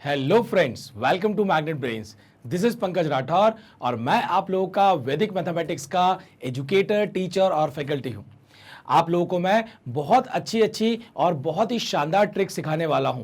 Hello friends, welcome to Magnet Brains. This is Pankaj Rathore और मैं आप लोगों का वैदिक मैथमेटिक्स का एजुकेटर, टीचर और फैकल्टी हूं। आप लोगों को मैं बहुत अच्छी और बहुत ही शानदार ट्रिक्स सिखाने वाला हूं।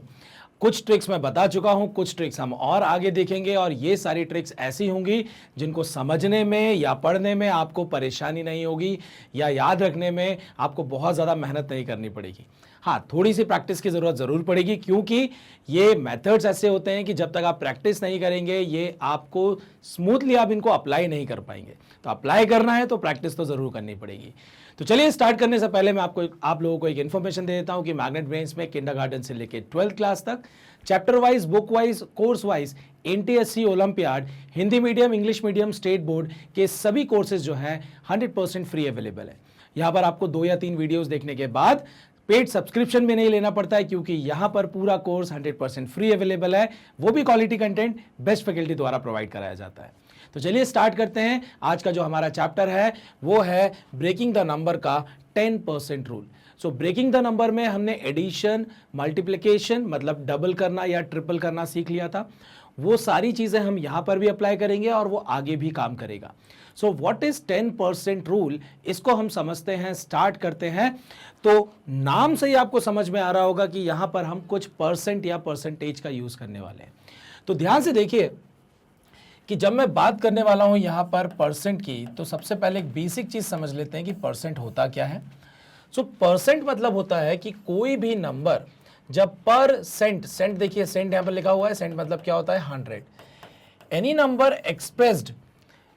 कुछ ट्रिक्स मैं बता चुका हूं, कुछ ट्रिक्स हम और आगे देखेंगे और ये सारी ट्रिक्स ऐसी होंगी जिनको समझने में या पढ़ने में आपको परेशानी नहीं होगी या याद रखने में आपको बहुत ज़्यादा मेहनत नहीं करनी पड़ेगी। हाँ, थोड़ी सी प्रैक्टिस की ज़रूरत ज़रूर पड़ेगी क्योंकि ये मेथड्स ऐसे होते हैं कि जब तक आप प्रैक्टिस नहीं करेंगे ये आपको स्मूथली आप इनको अप्लाई नहीं कर पाएंगे। तो अप्लाई करना है तो प्रैक्टिस तो ज़रूर करनी पड़ेगी। तो चलिए स्टार्ट करने से पहले मैं आप लोगों को एक इन्फॉर्मेशन दे देता हूं कि मैग्नेट ब्रेन्स में किंडरगार्टन से लेकर 12th क्लास तक chapter wise, book wise, course wise NTSC, olympiad, Hindi medium, English medium, state board के सभी कोर्सेज जो हैं 100% फ्री अवेलेबल है। यहां पर आपको 2 या 3 वीडियोस देखने के बाद पेड सब्सक्रिप्शन भी नहीं लेना पड़ता है क्योंकि यहां पर पूरा कोर्स 100% फ्री अवेलेबल है, वो भी क्वालिटी कंटेंट बेस्ट फैकल्टी द्वारा प्रोवाइड कराया जाता है। तो चलिए स्टार्ट करते हैं। आज का जो हमारा चैप्टर है वो है ब्रेकिंग द नंबर का 10% rule. So breaking the number में हमने एडिशन, मल्टीप्लिकेशन मतलब डबल करना या ट्रिपल करना सीख लिया था। वो सारी चीजें हम यहां पर भी अप्लाई करेंगे और वो आगे भी काम करेगा। सो व्हाट इज 10% रूल, इसको हम समझते हैं, स्टार्ट करते हैं। तो नाम से ही आपको समझ में आ रहा होगा कि यहां पर हम कुछ परसेंट या परसेंटेज का यूज करने वाले हैं। तो ध्यान से देखिए कि जब मैं बात करने वाला हूं यहां पर परसेंट की, तो सबसे पहले एक बेसिक चीज समझ लेते हैं कि परसेंट होता क्या है। सो परसेंट मतलब होता है कि कोई भी नंबर जब पर सेंट, सेंट देखिए सेंट यहां पर लिखा हुआ है, सेंट मतलब क्या होता है 100। एनी नंबर एक्सप्रेस्ड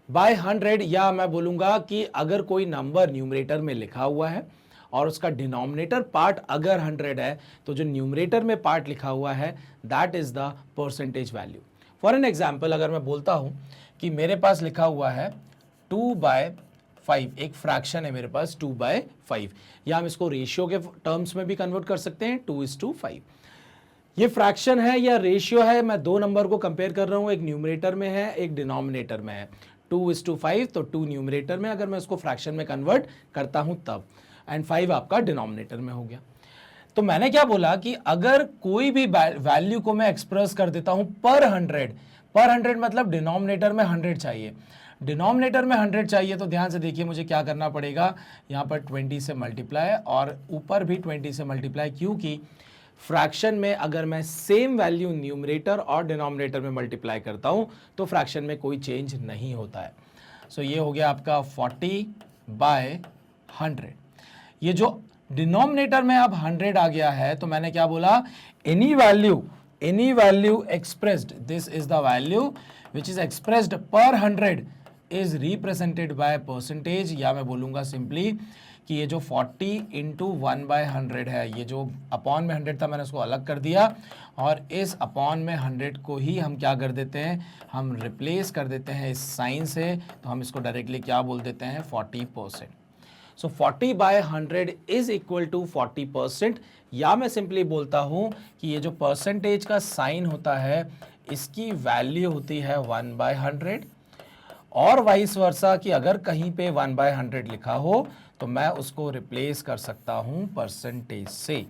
बाय 100, या मैं बोलूंगा कि अगर कोई नंबर न्यूमरेटर में लिखा हुआ है और उसका डिनोमिनेटर पार्ट अगर 100 है तो जो न्यूमरेटर में पार्ट लिखा हुआ है that is the percentage value. For an example, अगर मैं बोलता हूं कि मेरे पास लिखा हुआ है 2/5, एक फ्रैक्शन है मेरे पास 2/5, या हम इसको रेशियो के टर्म्स में भी कन्वर्ट कर सकते हैं 2:5। ये फ्रैक्शन है या रेशियो है, मैं दो नंबर को कंपेयर कर रहा हूं, एक न्यूमरेटर में है एक डिनोमिनेटर में है। 2:5 तो 2 न्यूमरेटर में, अगर मैं उसको फ्रैक्शन में कन्वर्ट करता हूं तब, एंड 5 आपका डिनोमिनेटर में हो गया। तो मैंने क्या बोला कि अगर कोई भी वैल्यू को मैं एक्सप्रेस कर देता हूं पर 100 मतलब डिनोमिनेटर में 100 चाहिए, डिनोमिनेटर में 100 चाहिए, तो ध्यान से देखिए मुझे क्या करना पड़ेगा, यहां पर 20 से मल्टीप्लाई और ऊपर भी 20 से मल्टीप्लाई, क्योंकि फ्रैक्शन में अगर मैं सेम वैल्यू न्यूमरेटर और डिनोमिनेटर में मल्टीप्लाई करता हूं तो फ्रैक्शन में कोई चेंज नहीं होता है। सो ये हो गया आपका 40/100। ये जो डिनोमिनेटर में अब 100 आ गया है तो मैंने क्या बोला, any value expressed, this is the value which is expressed पर 100 इज रिप्रेजेंटेड बाय परसेंटेज, या मैं बोलूंगा सिंपली कि ये जो 40 इंटू 1/100 है, ये जो अपॉन में 100 था मैंने उसको अलग कर दिया और इस अपॉन में 100 को ही हम क्या कर देते हैं, हम रिप्लेस कर देते हैं इस साइन से, तो हम इसको डायरेक्टली क्या बोल देते हैं 40%। सो 40/100 इज इक्वल टू 40%, या मैं सिंपली बोलता हूं कि ये जो परसेंटेज का साइन होता है इसकी वैल्यू होती है 1/100, और वाइस वर्सा कि अगर कहीं पे 1/100 लिखा हो तो मैं उसको रिप्लेस कर सकता हूं परसेंटेज से।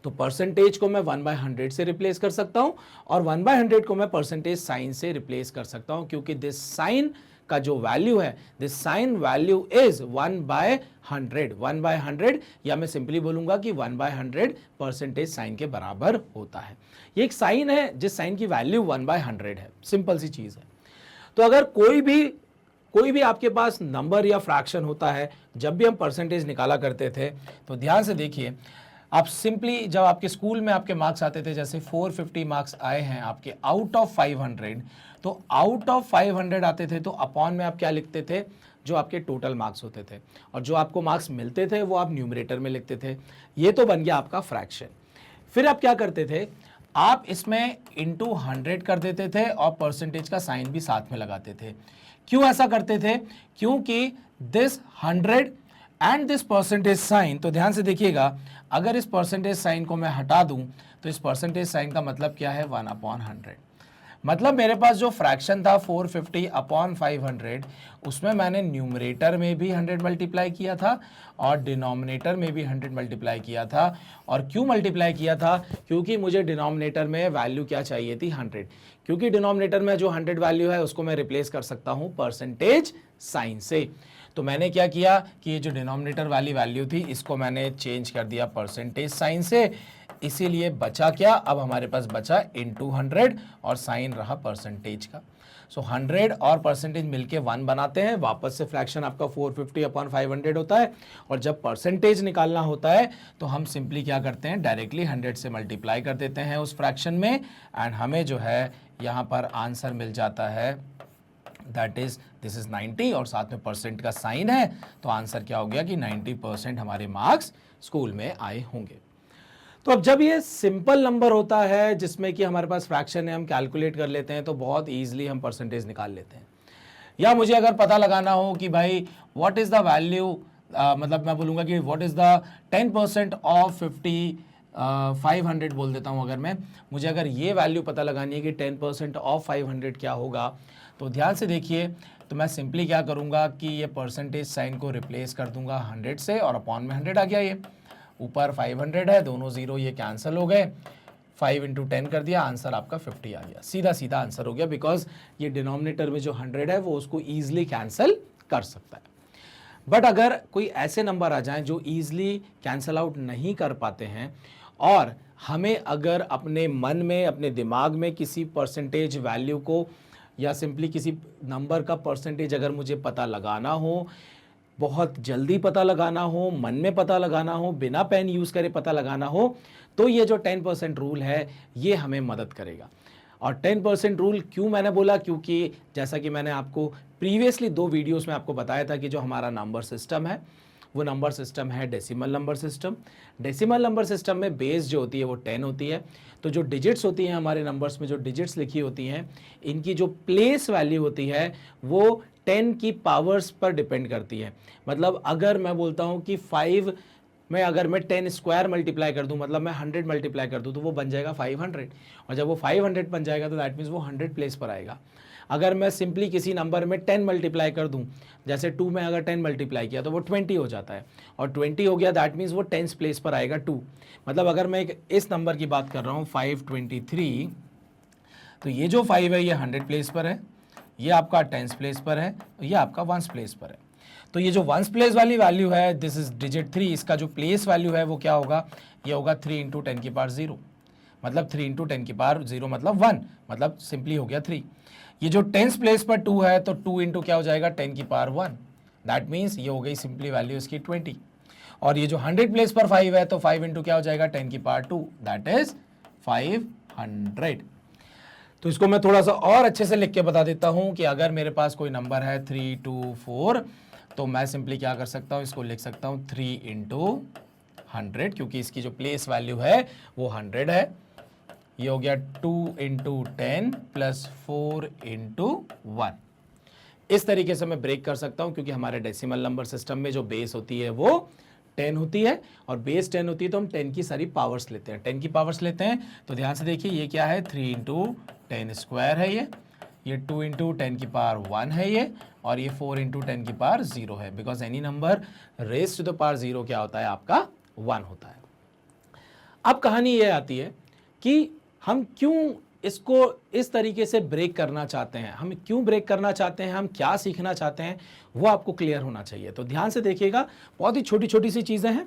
तो परसेंटेज को मैं 1/100 से रिप्लेस कर सकता हूं और 1/100 को मैं परसेंटेज साइन से रिप्लेस कर सकता हूं, क्योंकि दिस साइन का जो वैल्यू है, दिस साइन वैल्यू इज 1/100, या मैं सिंपली बोलूंगा कि 1/100 परसेंटेज साइन के बराबर होता है। ये एक साइन है जिस साइन की वैल्यू 1/100 है, सिंपल सी चीज है। तो अगर कोई भी आपके पास नंबर या फ्रैक्शन होता है, जब भी हम परसेंटेज निकाला करते थे तो ध्यान से देखिए, आप सिंपली जब आपके स्कूल में आपके मार्क्स आते थे, जैसे 450 मार्क्स आए हैं आपके आउट ऑफ 500, तो आउट ऑफ 500 आते थे तो अपॉन में आप क्या लिखते थे, जो आपके टोटल मार्क्स होते थे, और जो आपको मार्क्स मिलते थे वो आप न्यूमरेटर में लिखते थे। ये तो बन गया आपका फ्रैक्शन। फिर आप क्या करते थे, आप इसमें इंटू 100 कर देते थे और परसेंटेज का साइन भी साथ में लगाते थे। क्यों ऐसा करते थे, क्योंकि this 100 and this percentage sign, तो ध्यान से देखिएगा, अगर इस परसेंटेज साइन को मैं हटा दूं तो इस परसेंटेज साइन का मतलब क्या है 1/100, मतलब मेरे पास जो फ्रैक्शन था 450 अपॉन 500, उसमें मैंने न्यूमरेटर में भी 100 मल्टीप्लाई किया था और डिनोमिनेटर में भी 100 मल्टीप्लाई किया था। और क्यों मल्टीप्लाई किया था? क्योंकि मुझे डिनोमिनेटर में वैल्यू क्या चाहिए थी? 100। क्योंकि डिनोमिनेटर में जो 100 वैल्यू है उसको मैं रिप्लेस कर सकता हूं परसेंटेज साइन से। तो मैंने क्या किया कि ये जो डिनोमिनेटर वाली वैल्यू थी इसको मैंने चेंज कर दिया परसेंटेज साइन से। इसीलिए बचा क्या? अब हमारे पास बचा इनटू 100 और साइन रहा परसेंटेज का। सो 100 और परसेंटेज मिलके 1 बनाते हैं। वापस से फ्रैक्शन आपका 450 अपॉन 500 होता है। और जब परसेंटेज निकालना होता है तो हम सिंपली क्या करते हैं? डायरेक्टली 100 से मल्टीप्लाई कर देते हैं उस फ्रैक्शन में, एंड हमें जो है यहाँ पर आंसर मिल जाता है, दैट इज दिस इज 90 और साथ में परसेंट का साइन है। तो आंसर क्या हो गया कि 90% हमारे मार्क्स स्कूल में आए होंगे। तो अब जब ये सिंपल नंबर होता है जिसमें कि हमारे पास फ्रैक्शन है, हम कैलकुलेट कर लेते हैं तो बहुत ईजिली हम परसेंटेज निकाल लेते हैं। या मुझे अगर पता लगाना हो कि भाई व्हाट इज द वैल्यू, मतलब मैं बोलूँगा कि व्हाट इज द 10% ऑफ 50, 500 बोल देता हूँ। अगर मुझे अगर ये वैल्यू पता लगानी है कि 10% ऑफ 500 क्या होगा, तो ध्यान से देखिए। तो मैं सिंपली क्या करूँगा कि ये परसेंटेज साइन को रिप्लेस कर दूंगा 100 से, और अपॉन में 100 आ गया। ये ऊपर 500 है, दोनों जीरो ये कैंसिल हो गए। 5 इंटू 10 कर दिया, आंसर आपका 50 आ गया। सीधा सीधा आंसर हो गया, बिकॉज ये डिनोमिनेटर में जो 100 है वो उसको ईजिली कैंसिल कर सकता है। बट अगर कोई ऐसे नंबर आ जाएं जो ईजिली कैंसिल आउट नहीं कर पाते हैं, और हमें अगर अपने मन में, अपने दिमाग में किसी परसेंटेज वैल्यू को या सिंपली किसी नंबर का परसेंटेज अगर मुझे पता लगाना हो, बहुत जल्दी पता लगाना हो, मन में पता लगाना हो, बिना पेन यूज़ करे पता लगाना हो, तो ये जो 10% रूल है ये हमें मदद करेगा। और 10% रूल क्यों मैंने बोला? क्योंकि जैसा कि मैंने आपको प्रीवियसली 2 वीडियोस में आपको बताया था कि जो हमारा नंबर सिस्टम है वो नंबर सिस्टम है decimal number system. Decimal number system में बेस जो होती है वो 10 होती है। तो जो डिजिट्स होती हैं हमारे नंबर्स में, जो डिजिट्स लिखी होती हैं, इनकी जो प्लेस वैल्यू होती है वो 10 की पावर्स पर डिपेंड करती है। मतलब अगर मैं बोलता हूँ कि 5 में अगर मैं 10 स्क्वायर मल्टीप्लाई कर दूं, मतलब मैं 100 मल्टीप्लाई कर दूं, तो वो बन जाएगा 500। और जब वो 500 बन जाएगा तो दैट मीन्स वो 100 प्लेस पर आएगा। अगर मैं सिंपली किसी नंबर में 10 मल्टीप्लाई कर दूं, जैसे 2 में अगर 10 मल्टीप्लाई किया तो वो 20 हो जाता है, और 20 हो गया दैट मीन्स वो 10th प्लेस पर आएगा 2। मतलब अगर मैं इस नंबर की बात कर रहा हूँ 523, तो ये जो 5 है ये 100 प्लेस पर है, ये आपका 10th प्लेस पर है, ये आपका 1st प्लेस पर है। तो ये जो 1st प्लेस वाली वैल्यू है, दिस इज डिजिट 3, इसका जो प्लेस वैल्यू है वो क्या होगा? ये होगा 3 इंटू 10 की पावर 0। मतलब 3 इंटू 10 की पावर 0 मतलब 1, मतलब सिंपली हो गया 3। ये जो 10th प्लेस पर 2 है, तो 2 इंटू क्या हो जाएगा? 10 की पावर 1। दैट मीन्स ये हो गई सिंपली वैल्यू इसकी 20। और ये जो 100 प्लेस पर 5 है, तो 5 इंटू क्या हो जाएगा? 10 की पावर 2, दैट इज 500। तो इसको मैं थोड़ा सा और अच्छे से लिख के बता देता हूं कि अगर मेरे पास कोई नंबर है 324, तो मैं सिंपली क्या कर सकता हूं? इसको लिख सकता हूं 3 इंटू 100, क्योंकि इसकी जो प्लेस वैल्यू है वो 100 है। ये हो गया 2 इंटू 10 प्लस 4 इंटू 1। इस तरीके से मैं ब्रेक कर सकता हूं, क्योंकि हमारे डेसिमल नंबर सिस्टम में जो बेस होती है वो 10 होती है, और बेस 10 होती है तो हम 10 की सारी पावर्स लेते हैं, 10 की पावर्स लेते हैं। तो ध्यान से देखिए, ये क्या है? 3 इंटू 10 स्क्वायर है ये 2 इंटू 10 की पावर 1 है ये, और ये 4 इंटू 10 की पावर 0 है, because any number raise to the power 0 क्या होता है? आपका 1 होता है। अब कहानी ये आती है कि हम क्यों इसको इस तरीके से ब्रेक करना चाहते हैं, हम क्यों ब्रेक करना चाहते हैं, हम क्या सीखना चाहते हैं, वो आपको क्लियर होना चाहिए। तो ध्यान से देखिएगा, बहुत ही छोटी छोटी सी चीज़ें हैं।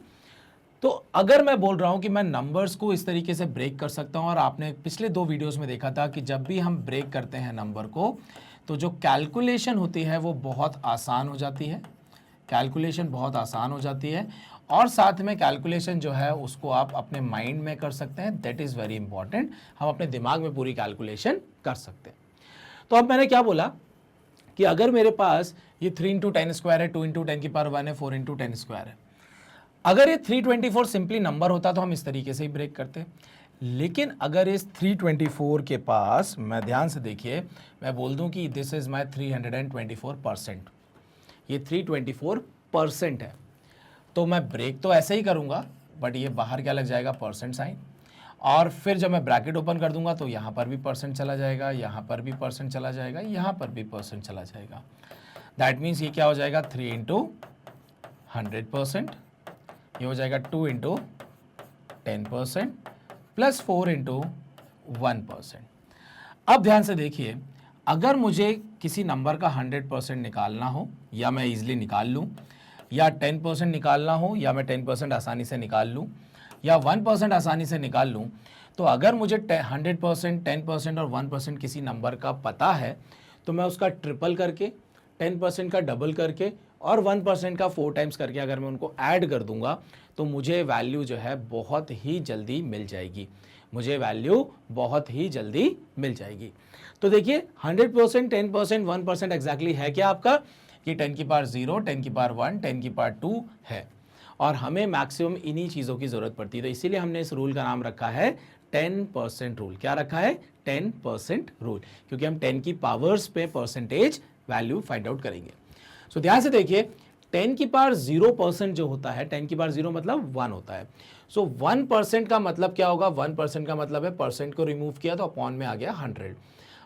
तो अगर मैं बोल रहा हूं कि मैं नंबर्स को इस तरीके से ब्रेक कर सकता हूं, और आपने पिछले 2 वीडियोस में देखा था कि जब भी हम ब्रेक करते हैं नंबर को, तो जो कैलकुलेशन होती है वो बहुत आसान हो जाती है, कैलकुलेशन बहुत आसान हो जाती है। और साथ में कैलकुलेशन जो है उसको आप अपने माइंड में कर सकते हैं, दैट इज़ वेरी इंपॉर्टेंट। हम अपने दिमाग में पूरी कैलकुलेशन कर सकते हैं। तो अब मैंने क्या बोला कि अगर मेरे पास ये 3 इंटू 10 स्क्वायर है, 2 इंटू 10 की पावर 1 है, 4 इंटू 10 स्क्वायर है। अगर ये 324 सिंपली नंबर होता तो हम इस तरीके से ही ब्रेक करते। लेकिन अगर इस 324 के पास, मैं ध्यान से देखिए, मैं बोल दूं कि दिस इज माई 324%, ये 324% है, तो मैं ब्रेक तो ऐसे ही करूंगा, बट ये बाहर क्या लग जाएगा? Percent sign. और फिर जब मैं ब्रैकेट ओपन कर दूंगा तो यहाँ पर भी परसेंट चला जाएगा, यहाँ पर भी परसेंट चला जाएगा, यहाँ पर भी परसेंट चला जाएगा। दैट मीन्स ये क्या हो जाएगा 3 इंटू 100%, ये हो जाएगा 2 इंटू 10% प्लस 4 इंटू 1%। अब ध्यान से देखिए, अगर मुझे किसी नंबर का 100% निकालना हो या मैं इजीली निकाल लूँ, या 10% निकालना हो या मैं 10% आसानी से निकाल लूँ, या 1% आसानी से निकाल लूँ, तो अगर मुझे 100%, 10% और 1% किसी नंबर का पता है तो मैं उसका ट्रिपल करके, 10% का डबल करके और 1% का 4 टाइम्स करके अगर मैं उनको ऐड कर दूंगा तो मुझे वैल्यू जो है बहुत ही जल्दी मिल जाएगी, मुझे वैल्यू बहुत ही जल्दी मिल जाएगी। तो देखिए 100%, 10%, 1% एग्जैक्टली है क्या आपका, कि 10 की पावर 0, 10 की पावर 1, 10 की पावर 2 है, और हमें मैक्सिमम इन्हीं चीज़ों की ज़रूरत पड़ती है। तो इसीलिए हमने इस रूल का नाम रखा है 10% रूल। क्या रखा है? 10% रूल, क्योंकि हम 10 की पावर्स पे परसेंटेज वैल्यू फाइंड आउट करेंगे। सो ध्यान से देखिए, 10 की पावर 0% जो होता है, 10 की पावर 0 मतलब 1 होता है। सो 1% का मतलब क्या होगा? 1% का मतलब है परसेंट को रिमूव किया तो अपॉन में आ गया 100।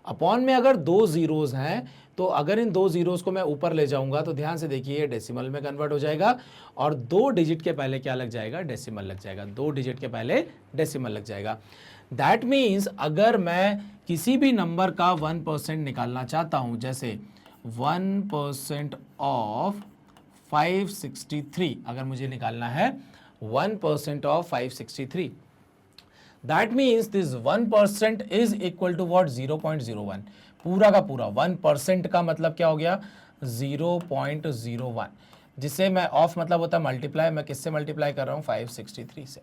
अपॉन में अगर 2 जीरोज हैं तो अगर इन 2 जीरोज को मैं ऊपर ले जाऊंगा तो ध्यान से देखिए ये डेसिमल में कन्वर्ट हो जाएगा, और 2 डिजिट के पहले क्या लग जाएगा? डेसिमल लग जाएगा। 2 डिजिट के पहले डेसिमल लग जाएगा। दैट मीन्स अगर मैं किसी भी नंबर का 1% निकालना चाहता हूं, जैसे 1% ऑफ 563 अगर मुझे निकालना है, 1% of 563, that means this 1% is equal to what? 0.01। पूरा का पूरा 1% का मतलब क्या हो गया? 0.01, जिसे मैं ऑफ मतलब होता है मल्टीप्लाई, मैं किससे मल्टीप्लाई कर रहा हूं? 563 से।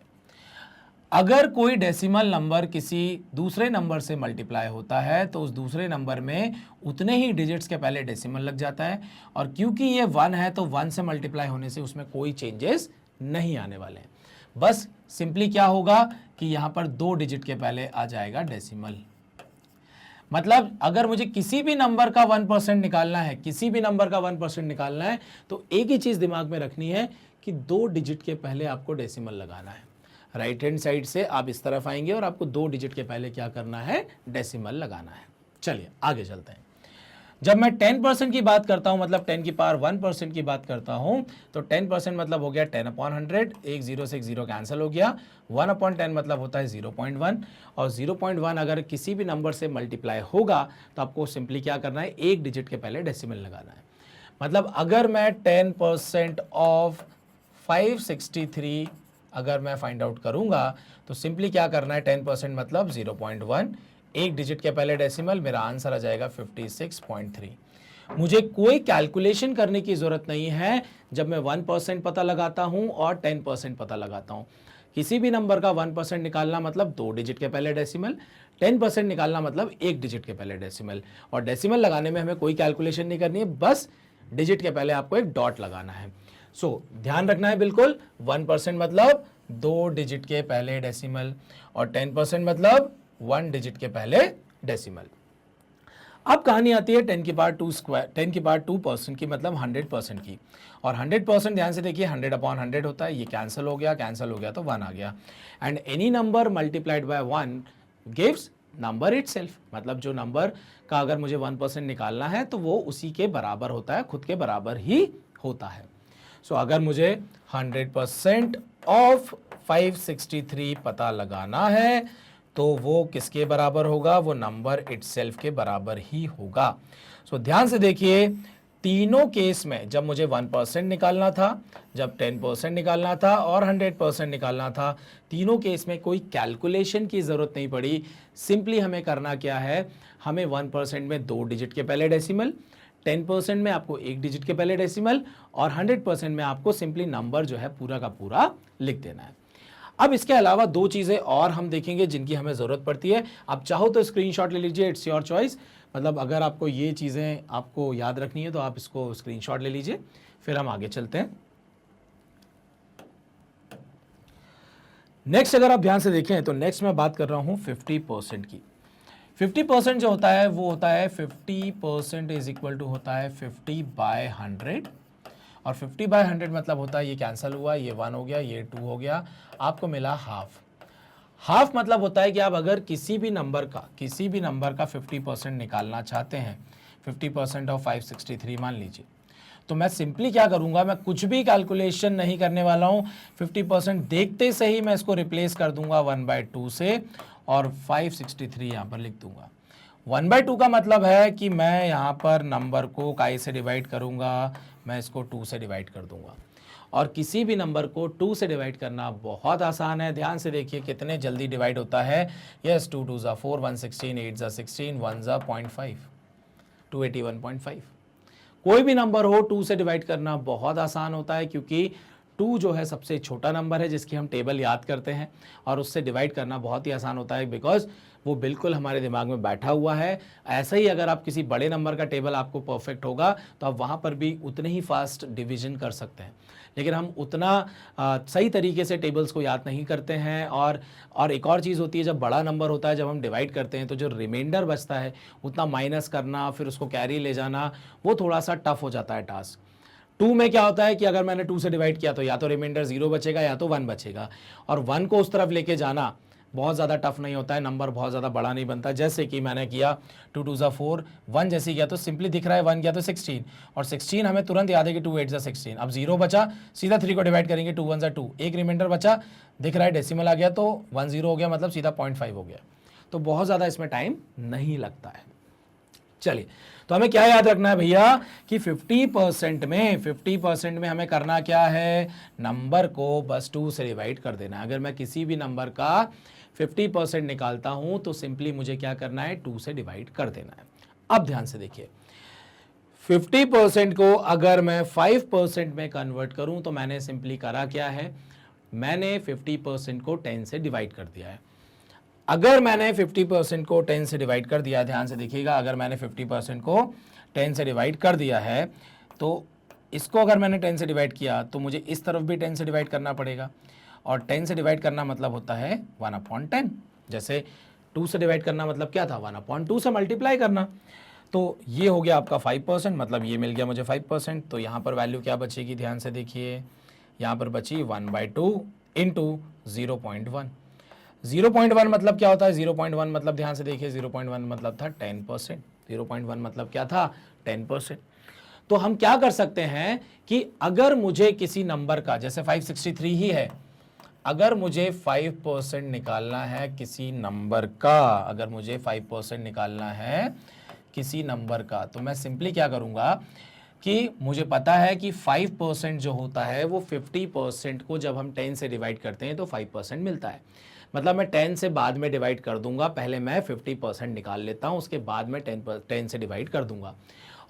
अगर कोई डेसिमल नंबर किसी दूसरे नंबर से मल्टीप्लाई होता है तो उस दूसरे नंबर में उतने ही डिजिट्स के पहले डेसिमल लग जाता है, और क्योंकि ये 1 है तो 1 से मल्टीप्लाई होने से उसमें कोई चेंजेस नहीं आने वाले हैं। बस सिंपली क्या होगा कि यहां पर 2 डिजिट के पहले आ जाएगा डेसिमल। मतलब अगर मुझे किसी भी नंबर का 1% निकालना है, किसी भी नंबर का 1% निकालना है, तो एक ही चीज दिमाग में रखनी है कि 2 डिजिट के पहले आपको डेसिमल लगाना है। राइट हैंड साइड से आप इस तरफ आएंगे और आपको 2 डिजिट के पहले क्या करना है? डेसिमल लगाना है। चलिए आगे चलते हैं। जब मैं 10% की बात करता हूं, मतलब 10 की पावर 1% की बात करता हूं, तो 10% मतलब हो गया 10/100, एक जीरो से एक जीरो कैंसिल हो गया। 1/10 मतलब होता है 0.1, और 0.1 अगर किसी भी नंबर से मल्टीप्लाई होगा तो आपको सिंपली क्या करना है? एक डिजिट के पहले डेसिमल लगाना है। मतलब अगर मैं 10% ऑफ 563 अगर मैं फाइंड आउट करूंगा तो सिंपली क्या करना है? 10% मतलब 0.1, एक डिजिट के पहले डेसिमल, मेरा आंसर आ जाएगा 56.3। मुझे कोई कैलकुलेशन करने की जरूरत नहीं है जब मैं 1% पता लगाता हूं और 10% पता लगाता हूं। किसी भी नंबर का 1% निकालना मतलब 2 डिजिट के पहले डेसिमल, 10% निकालना मतलब एक डिजिट के पहले डेसिमल, और डेसिमल लगाने में हमें कोई कैलकुलेशन नहीं करनी है, बस डिजिट के पहले आपको एक डॉट लगाना है। सो ध्यान रखना है बिल्कुल, 1% मतलब 2 डिजिट के पहले डेसिमल, और 10% मतलब 1 डिजिट के पहले डेसिमल। अब कहानी आती है 10 की पावर 2 स्क्वायर, 10 की पावर 2% की, मतलब 100% की। और 100% ध्यान से देखिए 100/100 होता है, ये कैंसिल हो गया, कैंसिल हो गया तो 1 आ गया। And any number multiplied by 1 gives number itself, मतलब जो नंबर का अगर मुझे 1% निकालना है तो वो उसी के बराबर होता है, खुद के बराबर ही होता है। सो अगर मुझे 100% ऑफ 563 पता लगाना है तो वो किसके बराबर होगा? वो नंबर इटसेल्फ के बराबर ही होगा। सो ध्यान से देखिए, तीनों केस में जब मुझे 1% निकालना था, जब 10% निकालना था और 100% निकालना था, तीनों केस में कोई कैलकुलेशन की ज़रूरत नहीं पड़ी। सिंपली हमें करना क्या है? हमें 1% में 2 डिजिट के पहले डेसिमल, 10% में आपको एक डिजिट के पहले डेसिमल, और 100% में आपको सिंपली नंबर जो है पूरा का पूरा लिख देना है। अब इसके अलावा 2 चीज़ें और हम देखेंगे जिनकी हमें ज़रूरत पड़ती है। आप चाहो तो स्क्रीनशॉट ले लीजिए, इट्स योर चॉइस। मतलब अगर आपको ये चीज़ें आपको याद रखनी है तो आप इसको स्क्रीनशॉट ले लीजिए, फिर हम आगे चलते हैं। नेक्स्ट अगर आप ध्यान से देखें तो नेक्स्ट मैं बात कर रहा हूं 50% की। 50% जो होता है वो होता है 50% इज इक्वल टू होता है 50/100, और 50/100 मतलब होता है ये कैंसिल हुआ, ये 1 हो गया, ये 2 हो गया, आपको मिला हाफ। हाफ मतलब होता है कि आप अगर किसी भी नंबर का 50% निकालना चाहते हैं, 50% ऑफ 563 मान लीजिए, तो मैं सिंपली क्या करूंगा, मैं कुछ भी कैलकुलेशन नहीं करने वाला हूं, 50% देखते से ही मैं इसको रिप्लेस कर दूंगा 1/2 से और 563 यहां पर लिख दूंगा। 1/2 का मतलब है कि मैं यहाँ पर नंबर को काई से डिवाइड करूँगा, मैं इसको 2 से डिवाइड कर दूंगा। और किसी भी नंबर को 2 से डिवाइड करना बहुत आसान है। ध्यान से देखिए कितने जल्दी डिवाइड होता है। यस, 2 2 ज़ा 4, 1 16, 8 ज़ा 16, 1 ज़ा 0.5, 281.5। कोई भी नंबर हो 2 से डिवाइड करना बहुत आसान होता है, क्योंकि 2 जो है सबसे छोटा नंबर है जिसकी हम टेबल याद करते हैं, और उससे डिवाइड करना बहुत ही आसान होता है, बिकॉज वो बिल्कुल हमारे दिमाग में बैठा हुआ है। ऐसे ही अगर आप किसी बड़े नंबर का टेबल आपको परफेक्ट होगा तो आप वहाँ पर भी उतने ही फास्ट डिवीजन कर सकते हैं, लेकिन हम उतना सही तरीके से टेबल्स को याद नहीं करते हैं। और एक और चीज़ होती है, जब बड़ा नंबर होता है, जब हम डिवाइड करते हैं तो जो रिमाइंडर बचता है उतना माइनस करना, फिर उसको कैरी ले जाना, वो थोड़ा सा टफ हो जाता है टास्क। 2 में क्या होता है कि अगर मैंने 2 से डिवाइड किया तो या तो रिमाइंडर 0 बचेगा या तो 1 बचेगा, और 1 को उस तरफ लेके जाना बहुत ज़्यादा टफ नहीं होता है, नंबर बहुत ज़्यादा बड़ा नहीं बनता। जैसे कि मैंने किया 2 2 ज़ा 4, 1 जैसे किया तो सिंपली दिख रहा है 1 किया तो 16, और 16 हमें तुरंत याद है कि 2 8 ज़ा 16। अब 0 बचा, सीधा 3 को डिवाइड करेंगे, 2 1 ज़ा 2, एक रिमाइंडर बचा, दिख रहा है डेसिमल आ गया तो 1 0 हो गया, मतलब सीधा 0.5 हो गया। तो बहुत ज़्यादा इसमें टाइम नहीं लगता है। चलिए, तो हमें क्या याद रखना है भैया कि 50% में हमें करना क्या है, नंबर को बस 2 से डिवाइड कर देना है। अगर मैं किसी भी नंबर का 50% निकालता हूं तो सिंपली मुझे क्या करना है, 2 से डिवाइड कर देना है। अब ध्यान से देखिए, 50% को अगर मैं 5% में कन्वर्ट करूं तो मैंने सिंपली करा क्या है, मैंने 50% को 10 से डिवाइड कर दिया है। अगर मैंने 50% को 10 से डिवाइड कर दिया, ध्यान से देखिएगा, अगर मैंने 50% को 10 से डिवाइड कर दिया है तो इसको अगर मैंने 10 से डिवाइड किया तो मुझे इस तरफ भी 10 से डिवाइड करना पड़ेगा, और 10 से डिवाइड करना मतलब होता है 1/10। जैसे 2 से डिवाइड करना मतलब क्या था, 1/2 से मल्टीप्लाई करना। तो ये हो गया आपका 5%, मतलब ये मिल गया मुझे 5%। तो यहाँ पर वैल्यू क्या बचेगी, ध्यान से देखिए, यहाँ पर बची 1/2 इंटू 0.1। 0.1 मतलब क्या होता है, 0.1 मतलब ध्यान से देखिए, 0.1 मतलब था 10%। 0.1 मतलब क्या था, 10%। तो हम क्या कर सकते हैं कि अगर मुझे किसी नंबर का, जैसे 563 ही है, अगर मुझे 5% निकालना है किसी नंबर का, अगर मुझे 5% निकालना है किसी नंबर का, तो मैं सिंपली क्या करूंगा कि मुझे पता है कि 5% जो होता है वो 50% को जब हम 10 से डिवाइड करते हैं तो 5% मिलता है। मतलब मैं 10 से बाद में डिवाइड कर दूंगा, पहले मैं 50% निकाल लेता हूं, उसके बाद में 10 से डिवाइड कर दूंगा।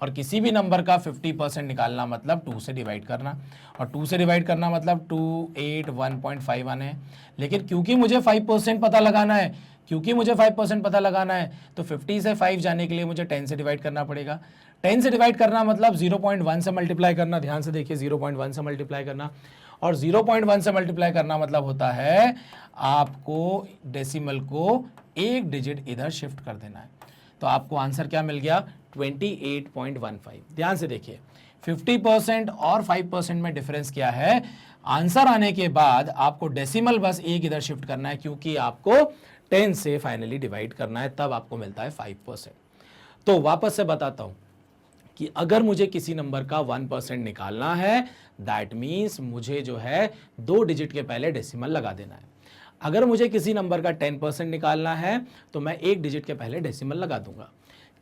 और किसी भी नंबर का 50% निकालना मतलब 2 से डिवाइड करना, और 2 से डिवाइड करना मतलब 281.51 है। लेकिन क्योंकि मुझे 5% पता लगाना है, तो 50 से 5 जाने के लिए मुझे 10 से डिवाइड करना पड़ेगा। 10 से डिवाइड करना मतलब 0.1 से मल्टीप्लाई करना, ध्यान से देखिए, 0.1 से मल्टीप्लाई करना, और 0.1 से मल्टीप्लाई करना मतलब होता है आपको डेसिमल को एक डिजिट इधर शिफ्ट कर देना है। तो आपको आंसर क्या मिल गया, 28.15। ध्यान से देखिए, 50% और 5% में डिफरेंस क्या है, आंसर आने के बाद आपको डेसिमल बस एक इधर शिफ्ट करना है, क्योंकि आपको 10 से फाइनली डिवाइड करना है, तब आपको मिलता है 5%। तो वापस से बताता हूं कि अगर मुझे किसी नंबर का 1% निकालना है, दैट मीन्स मुझे जो है 2 डिजिट के पहले डेसिमल लगा देना है। अगर मुझे किसी नंबर का 10% निकालना है तो मैं 1 डिजिट के पहले डेसिमल लगा दूंगा।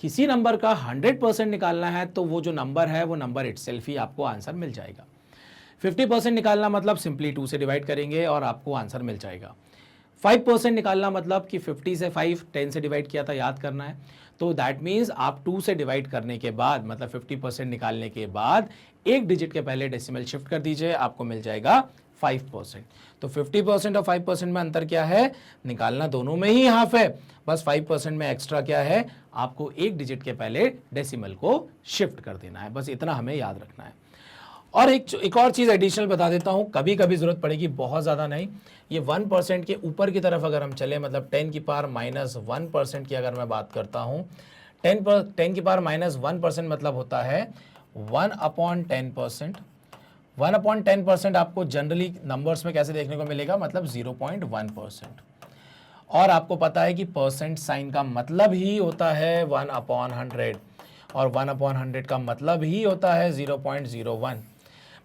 किसी नंबर का 100% निकालना है तो वो जो नंबर है वो नंबर इटसेल्फ ही आपको आंसर मिल जाएगा। 50% निकालना मतलब सिंपली 2 से डिवाइड करेंगे और आपको आंसर मिल जाएगा। 5% निकालना मतलब कि 50 से 5 10 से डिवाइड किया था, याद करना है। तो दैट मीन्स आप 2 से डिवाइड करने के बाद, मतलब 50% निकालने के बाद एक डिजिट के पहले डेसिमल शिफ्ट कर दीजिए, आपको मिल जाएगा 5%। तो 50% और 5% में अंतर क्या है, निकालना दोनों में ही हाफ है, बस 5% में एक्स्ट्रा क्या है, आपको एक डिजिट के पहले डेसिमल को शिफ्ट कर देना है, बस इतना हमें याद रखना है। और एक और चीज़ एडिशनल बता देता हूँ, कभी कभी ज़रूरत पड़ेगी, बहुत ज़्यादा नहीं। ये 1% के ऊपर की तरफ अगर हम चले, मतलब 10 की पावर -1% की अगर मैं बात करता हूँ, 10 की पावर -1% मतलब होता है 1/10%। 1/10% आपको जनरली नंबर्स में कैसे देखने को मिलेगा, मतलब 0.1%। और आपको पता है कि परसेंट साइन का मतलब ही होता है 1/100 और 1/100 का मतलब ही होता है 0.01।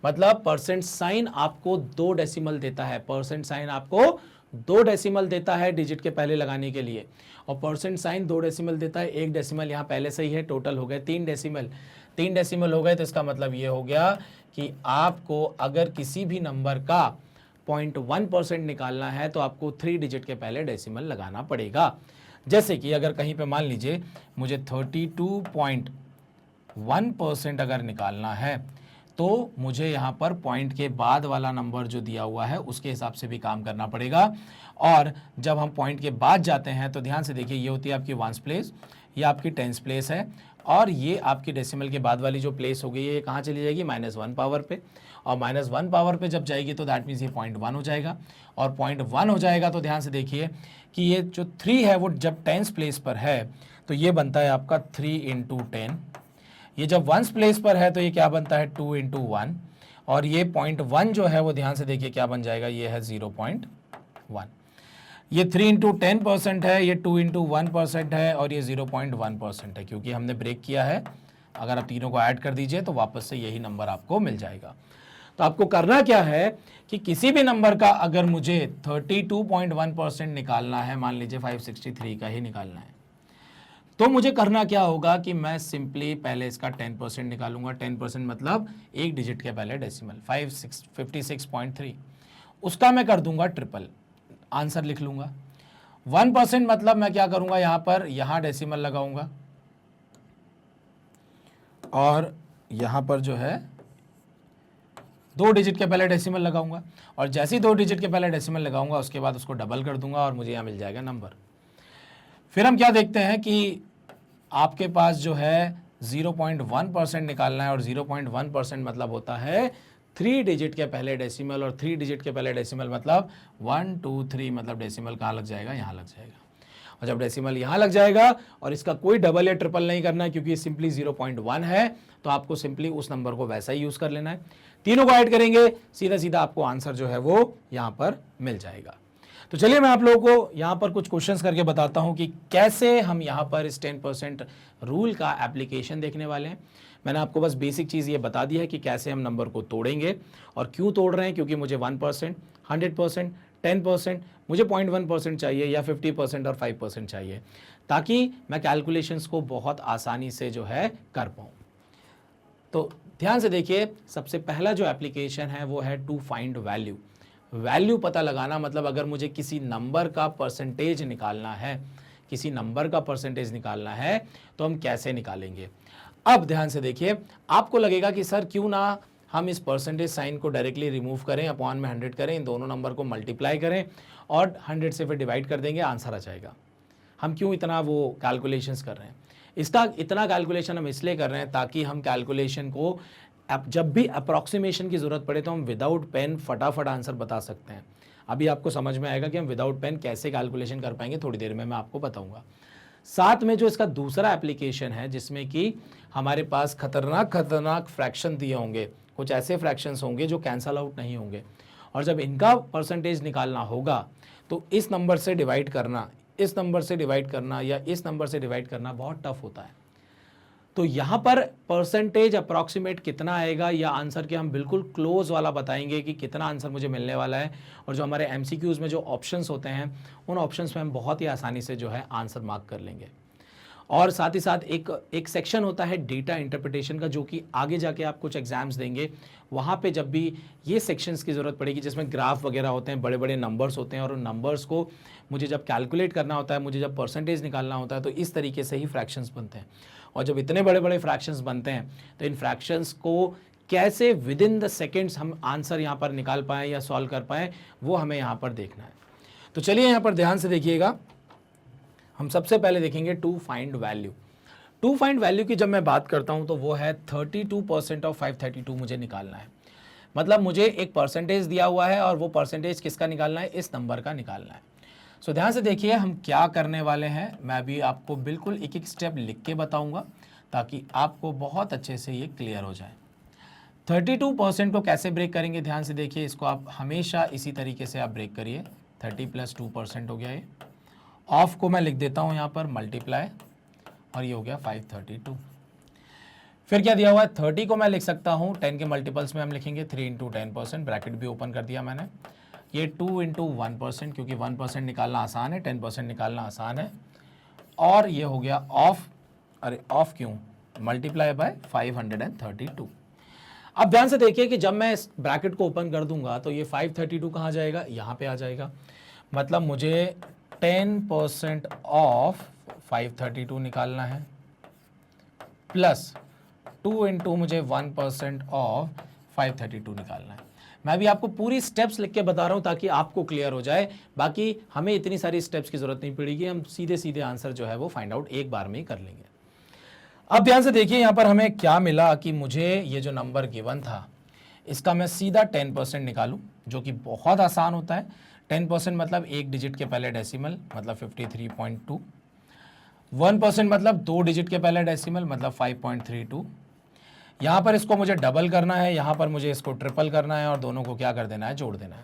मतलब परसेंट साइन आपको 2 डेसिमल देता है, परसेंट साइन आपको 2 डेसिमल देता है डिजिट के पहले लगाने के लिए, और परसेंट साइन 2 डेसिमल देता है, 1 डेसिमल यहाँ पहले से ही है, टोटल हो गए 3 डेसिमल। 3 डेसिमल हो गए तो इसका मतलब ये हो गया कि आपको अगर किसी भी नंबर का 0.1% निकालना है तो आपको 3 डिजिट के पहले डेसिमल लगाना पड़ेगा। जैसे कि अगर कहीं पे मान लीजिए मुझे 32.1% अगर निकालना है तो मुझे यहाँ पर पॉइंट के बाद वाला नंबर जो दिया हुआ है उसके हिसाब से भी काम करना पड़ेगा। और जब हम पॉइंट के बाद जाते हैं तो ध्यान से देखिए, ये होती है आपकी 1s प्लेस, ये आपकी 10s प्लेस है, और ये आपकी डेसिमल के बाद वाली जो प्लेस हो गई है ये कहाँ चली जाएगी, -1 पावर पे, और -1 पावर पे जब जाएगी तो दैट मीन्स ये 0.1 हो जाएगा, और 0.1 हो जाएगा तो ध्यान से देखिए कि ये जो 3 है वो जब 10s प्लेस पर है तो ये बनता है आपका 3 × 10, ये जब 1s प्लेस पर है तो ये क्या बनता है 2 × 1, और ये 0.1 जो है वो ध्यान से देखिए क्या बन जाएगा, ये है 0.1। ये 3 × 10% है, ये 2 × 1% है, और ये 0.1% है, क्योंकि हमने ब्रेक किया है। अगर आप तीनों को ऐड कर दीजिए तो वापस से यही नंबर आपको मिल जाएगा। तो आपको करना क्या है कि किसी भी नंबर का अगर मुझे 32.1% निकालना है, मान लीजिए 563 का ही निकालना है, तो मुझे करना क्या होगा कि मैं सिंपली पहले इसका 10% निकालूंगा। 10% मतलब 1 डिजिट के पहले डेसिमल 56.3, उसका मैं कर दूंगा ट्रिपल, आंसर लिख लूंगा। 1% मतलब मैं क्या करूंगा, यहां पर यहां डेसिमल लगाऊंगा, और यहां पर जो है 2 डिजिट के पहले डेसिमल लगाऊंगा, और जैसे ही 2 डिजिट के पहले डेसिमल लगाऊंगा उसके बाद उसको डबल कर दूंगा और मुझे यहां मिल जाएगा नंबर। फिर हम क्या देखते हैं कि आपके पास जो है 0.1% निकालना है, और 0.1% मतलब होता है 3 डिजिट के पहले डेसिमल, और 3 डिजिट के पहले डेसिमल मतलब 1 2 3, मतलब डेसिमल कहाँ लग जाएगा, यहाँ लग जाएगा। और जब डेसिमल यहाँ लग जाएगा और इसका कोई डबल या ट्रिपल नहीं करना है क्योंकि सिंपली 0.1 है, तो आपको सिंपली उस नंबर को वैसा ही यूज़ कर लेना है। तीनों को ऐड करेंगे, सीधा सीधा आपको आंसर जो है वो यहाँ पर मिल जाएगा। तो चलिए मैं आप लोगों को यहाँ पर कुछ क्वेश्चंस करके बताता हूँ कि कैसे हम यहाँ पर इस 10% रूल का एप्लीकेशन देखने वाले हैं। मैंने आपको बस बेसिक चीज़ ये बता दी है कि कैसे हम नंबर को तोड़ेंगे, और क्यों तोड़ रहे हैं, क्योंकि मुझे 1%, 100%, 10%, मुझे 0.1% चाहिए, या 50% और 5% चाहिए, ताकि मैं कैलकुलेशंस को बहुत आसानी से जो है कर पाऊँ। तो ध्यान से देखिए, सबसे पहला जो एप्लीकेशन है वो है टू फाइंड वैल्यू। वैल्यू पता लगाना मतलब अगर मुझे किसी नंबर का परसेंटेज निकालना है, किसी नंबर का परसेंटेज निकालना है तो हम कैसे निकालेंगे। अब ध्यान से देखिए, आपको लगेगा कि सर क्यों ना हम इस परसेंटेज साइन को डायरेक्टली रिमूव करें, अपॉन में 100 करें, इन दोनों नंबर को मल्टीप्लाई करें और 100 से फिर डिवाइड कर देंगे, आंसर आ जाएगा। हम क्यों इतना वो कैलकुलेशंस कर रहे हैं, इसका इतना कैलकुलेशन हम इसलिए कर रहे हैं ताकि हम कैलकुलेशन को जब भी अप्रॉक्सीमेशन की ज़रूरत पड़े तो हम विदाउट पेन फटाफट आंसर बता सकते हैं। अभी आपको समझ में आएगा कि हम विदाउट पेन कैसे कैलकुलेशन कर पाएंगे, थोड़ी देर में मैं आपको बताऊंगा। साथ में जो इसका दूसरा एप्लीकेशन है जिसमें कि हमारे पास खतरनाक फ्रैक्शन दिए होंगे, कुछ ऐसे फ्रैक्शंस होंगे जो कैंसल आउट नहीं होंगे, और जब इनका परसेंटेज निकालना होगा तो इस नंबर से डिवाइड करना, इस नंबर से डिवाइड करना या इस नंबर से डिवाइड करना बहुत टफ होता है। तो यहाँ पर परसेंटेज अप्रॉक्सीमेट कितना आएगा या आंसर के हम बिल्कुल क्लोज वाला बताएंगे कि कितना आंसर मुझे मिलने वाला है, और जो हमारे एमसीक्यूज में जो ऑप्शंस होते हैं उन ऑप्शंस में हम बहुत ही आसानी से जो है आंसर मार्क कर लेंगे। और साथ ही साथ एक सेक्शन होता है डेटा इंटरप्रिटेशन का, जो कि आगे जाके आप कुछ एग्जाम्स देंगे, वहाँ पे जब भी ये सेक्शंस की ज़रूरत पड़ेगी जिसमें ग्राफ वगैरह होते हैं, बड़े बड़े नंबर्स होते हैं, और उन नंबर्स को मुझे जब कैलकुलेट करना होता है, मुझे जब परसेंटेज निकालना होता है, तो इस तरीके से ही फ्रैक्शंस बनते हैं। और जब इतने बड़े बड़े फ्रैक्शंस बनते हैं तो इन फ्रैक्शंस को कैसे विद इन द सेकेंड्स हम आंसर यहाँ पर निकाल पाएँ या सॉल्व कर पाएँ, वो हमें यहाँ पर देखना है। तो चलिए यहाँ पर ध्यान से देखिएगा, हम सबसे पहले देखेंगे to find value. To find value की जब मैं बात करता हूँ तो वो है 32% ऑफ 532 मुझे निकालना है। मतलब मुझे एक परसेंटेज दिया हुआ है और वो परसेंटेज किसका निकालना है, इस नंबर का निकालना है। सो ध्यान से देखिए हम क्या करने वाले हैं, मैं अभी आपको बिल्कुल एक एक स्टेप लिख के बताऊंगा ताकि आपको बहुत अच्छे से ये क्लियर हो जाए। 32% को कैसे ब्रेक करेंगे, ध्यान से देखिए, इसको आप हमेशा इसी तरीके से आप ब्रेक करिए। 30 + 2% हो गया ये, ऑफ को मैं लिख देता हूँ यहाँ पर मल्टीप्लाई, और ये हो गया 532। फिर क्या दिया हुआ है, 30 को मैं लिख सकता हूँ 10 के मल्टीपल्स में हम लिखेंगे 3 इंटू 10%, ब्रैकेट भी ओपन कर दिया मैंने। ये 2 इंटू 1%, क्योंकि 1% निकालना आसान है, 10% निकालना आसान है। और ये हो गया ऑफ, अरे ऑफ क्यों, मल्टीप्लाई बाय 532। अब ध्यान से देखिए कि जब मैं इस ब्रैकेट को ओपन कर दूंगा तो ये 532 कहाँ जाएगा, यहाँ पे आ जाएगा। मतलब मुझे 10% ऑफ 532 निकालना है, प्लस 2 इंटू मुझे 1% ऑफ 532 निकालना है। मैं भी आपको पूरी स्टेप्स लिख के बता रहा हूं ताकि आपको क्लियर हो जाए। बाकी हमें इतनी सारी स्टेप्स की जरूरत नहीं पड़ेगी, हम सीधे सीधे आंसर जो है वो फाइंड आउट एक बार में ही कर लेंगे। अब ध्यान से देखिए यहां पर हमें क्या मिला कि मुझे ये जो नंबर गिवन था इसका मैं सीधा 10% निकालूं, जो कि बहुत आसान होता है। 10% मतलब एक डिजिट के पहले डेसिमल, मतलब 53.2। 1% मतलब 2 डिजिट के पहले डेसिमल, मतलब 5.32। यहाँ पर इसको मुझे डबल करना है, यहाँ पर मुझे इसको ट्रिपल करना है, और दोनों को क्या कर देना है, जोड़ देना है।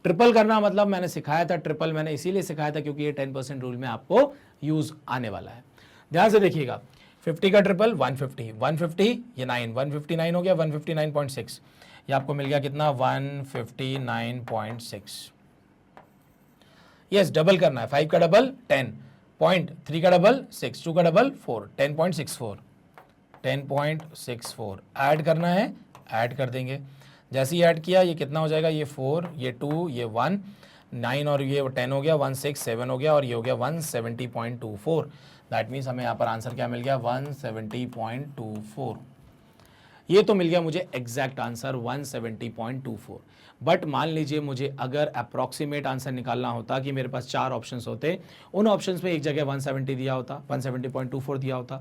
ट्रिपल करना मतलब मैंने सिखाया था, ट्रिपल मैंने इसीलिए सिखाया था क्योंकि ये 10% रूल में आपको यूज आने वाला है। ध्यान से देखिएगा, 50 का ट्रिपल 150, 150 ये 9, 159 हो गया, 159.6, ये आपको मिल गया कितना, 159.6। यस, डबल करना है, 5 का डबल 10, 0.3 का डबल 6, 2 का डबल 4, 10.64, 10.64 ऐड करना है, ऐड कर देंगे। जैसे ही ऐड किया ये कितना हो जाएगा, ये 4, ये 2, ये 1, 9 और ये 10 हो गया, 167 हो गया, और ये हो गया 170.24। दैट मीन्स हमें यहाँ पर आंसर क्या मिल गया, 170.24। ये तो मिल गया मुझे एग्जैक्ट आंसर 170.24। बट मान लीजिए मुझे अगर अप्रॉक्सीमेट आंसर निकालना होता कि मेरे पास 4 ऑप्शंस होते, उन ऑप्शंस में एक जगह 170 दिया होता, 170.24 दिया होता,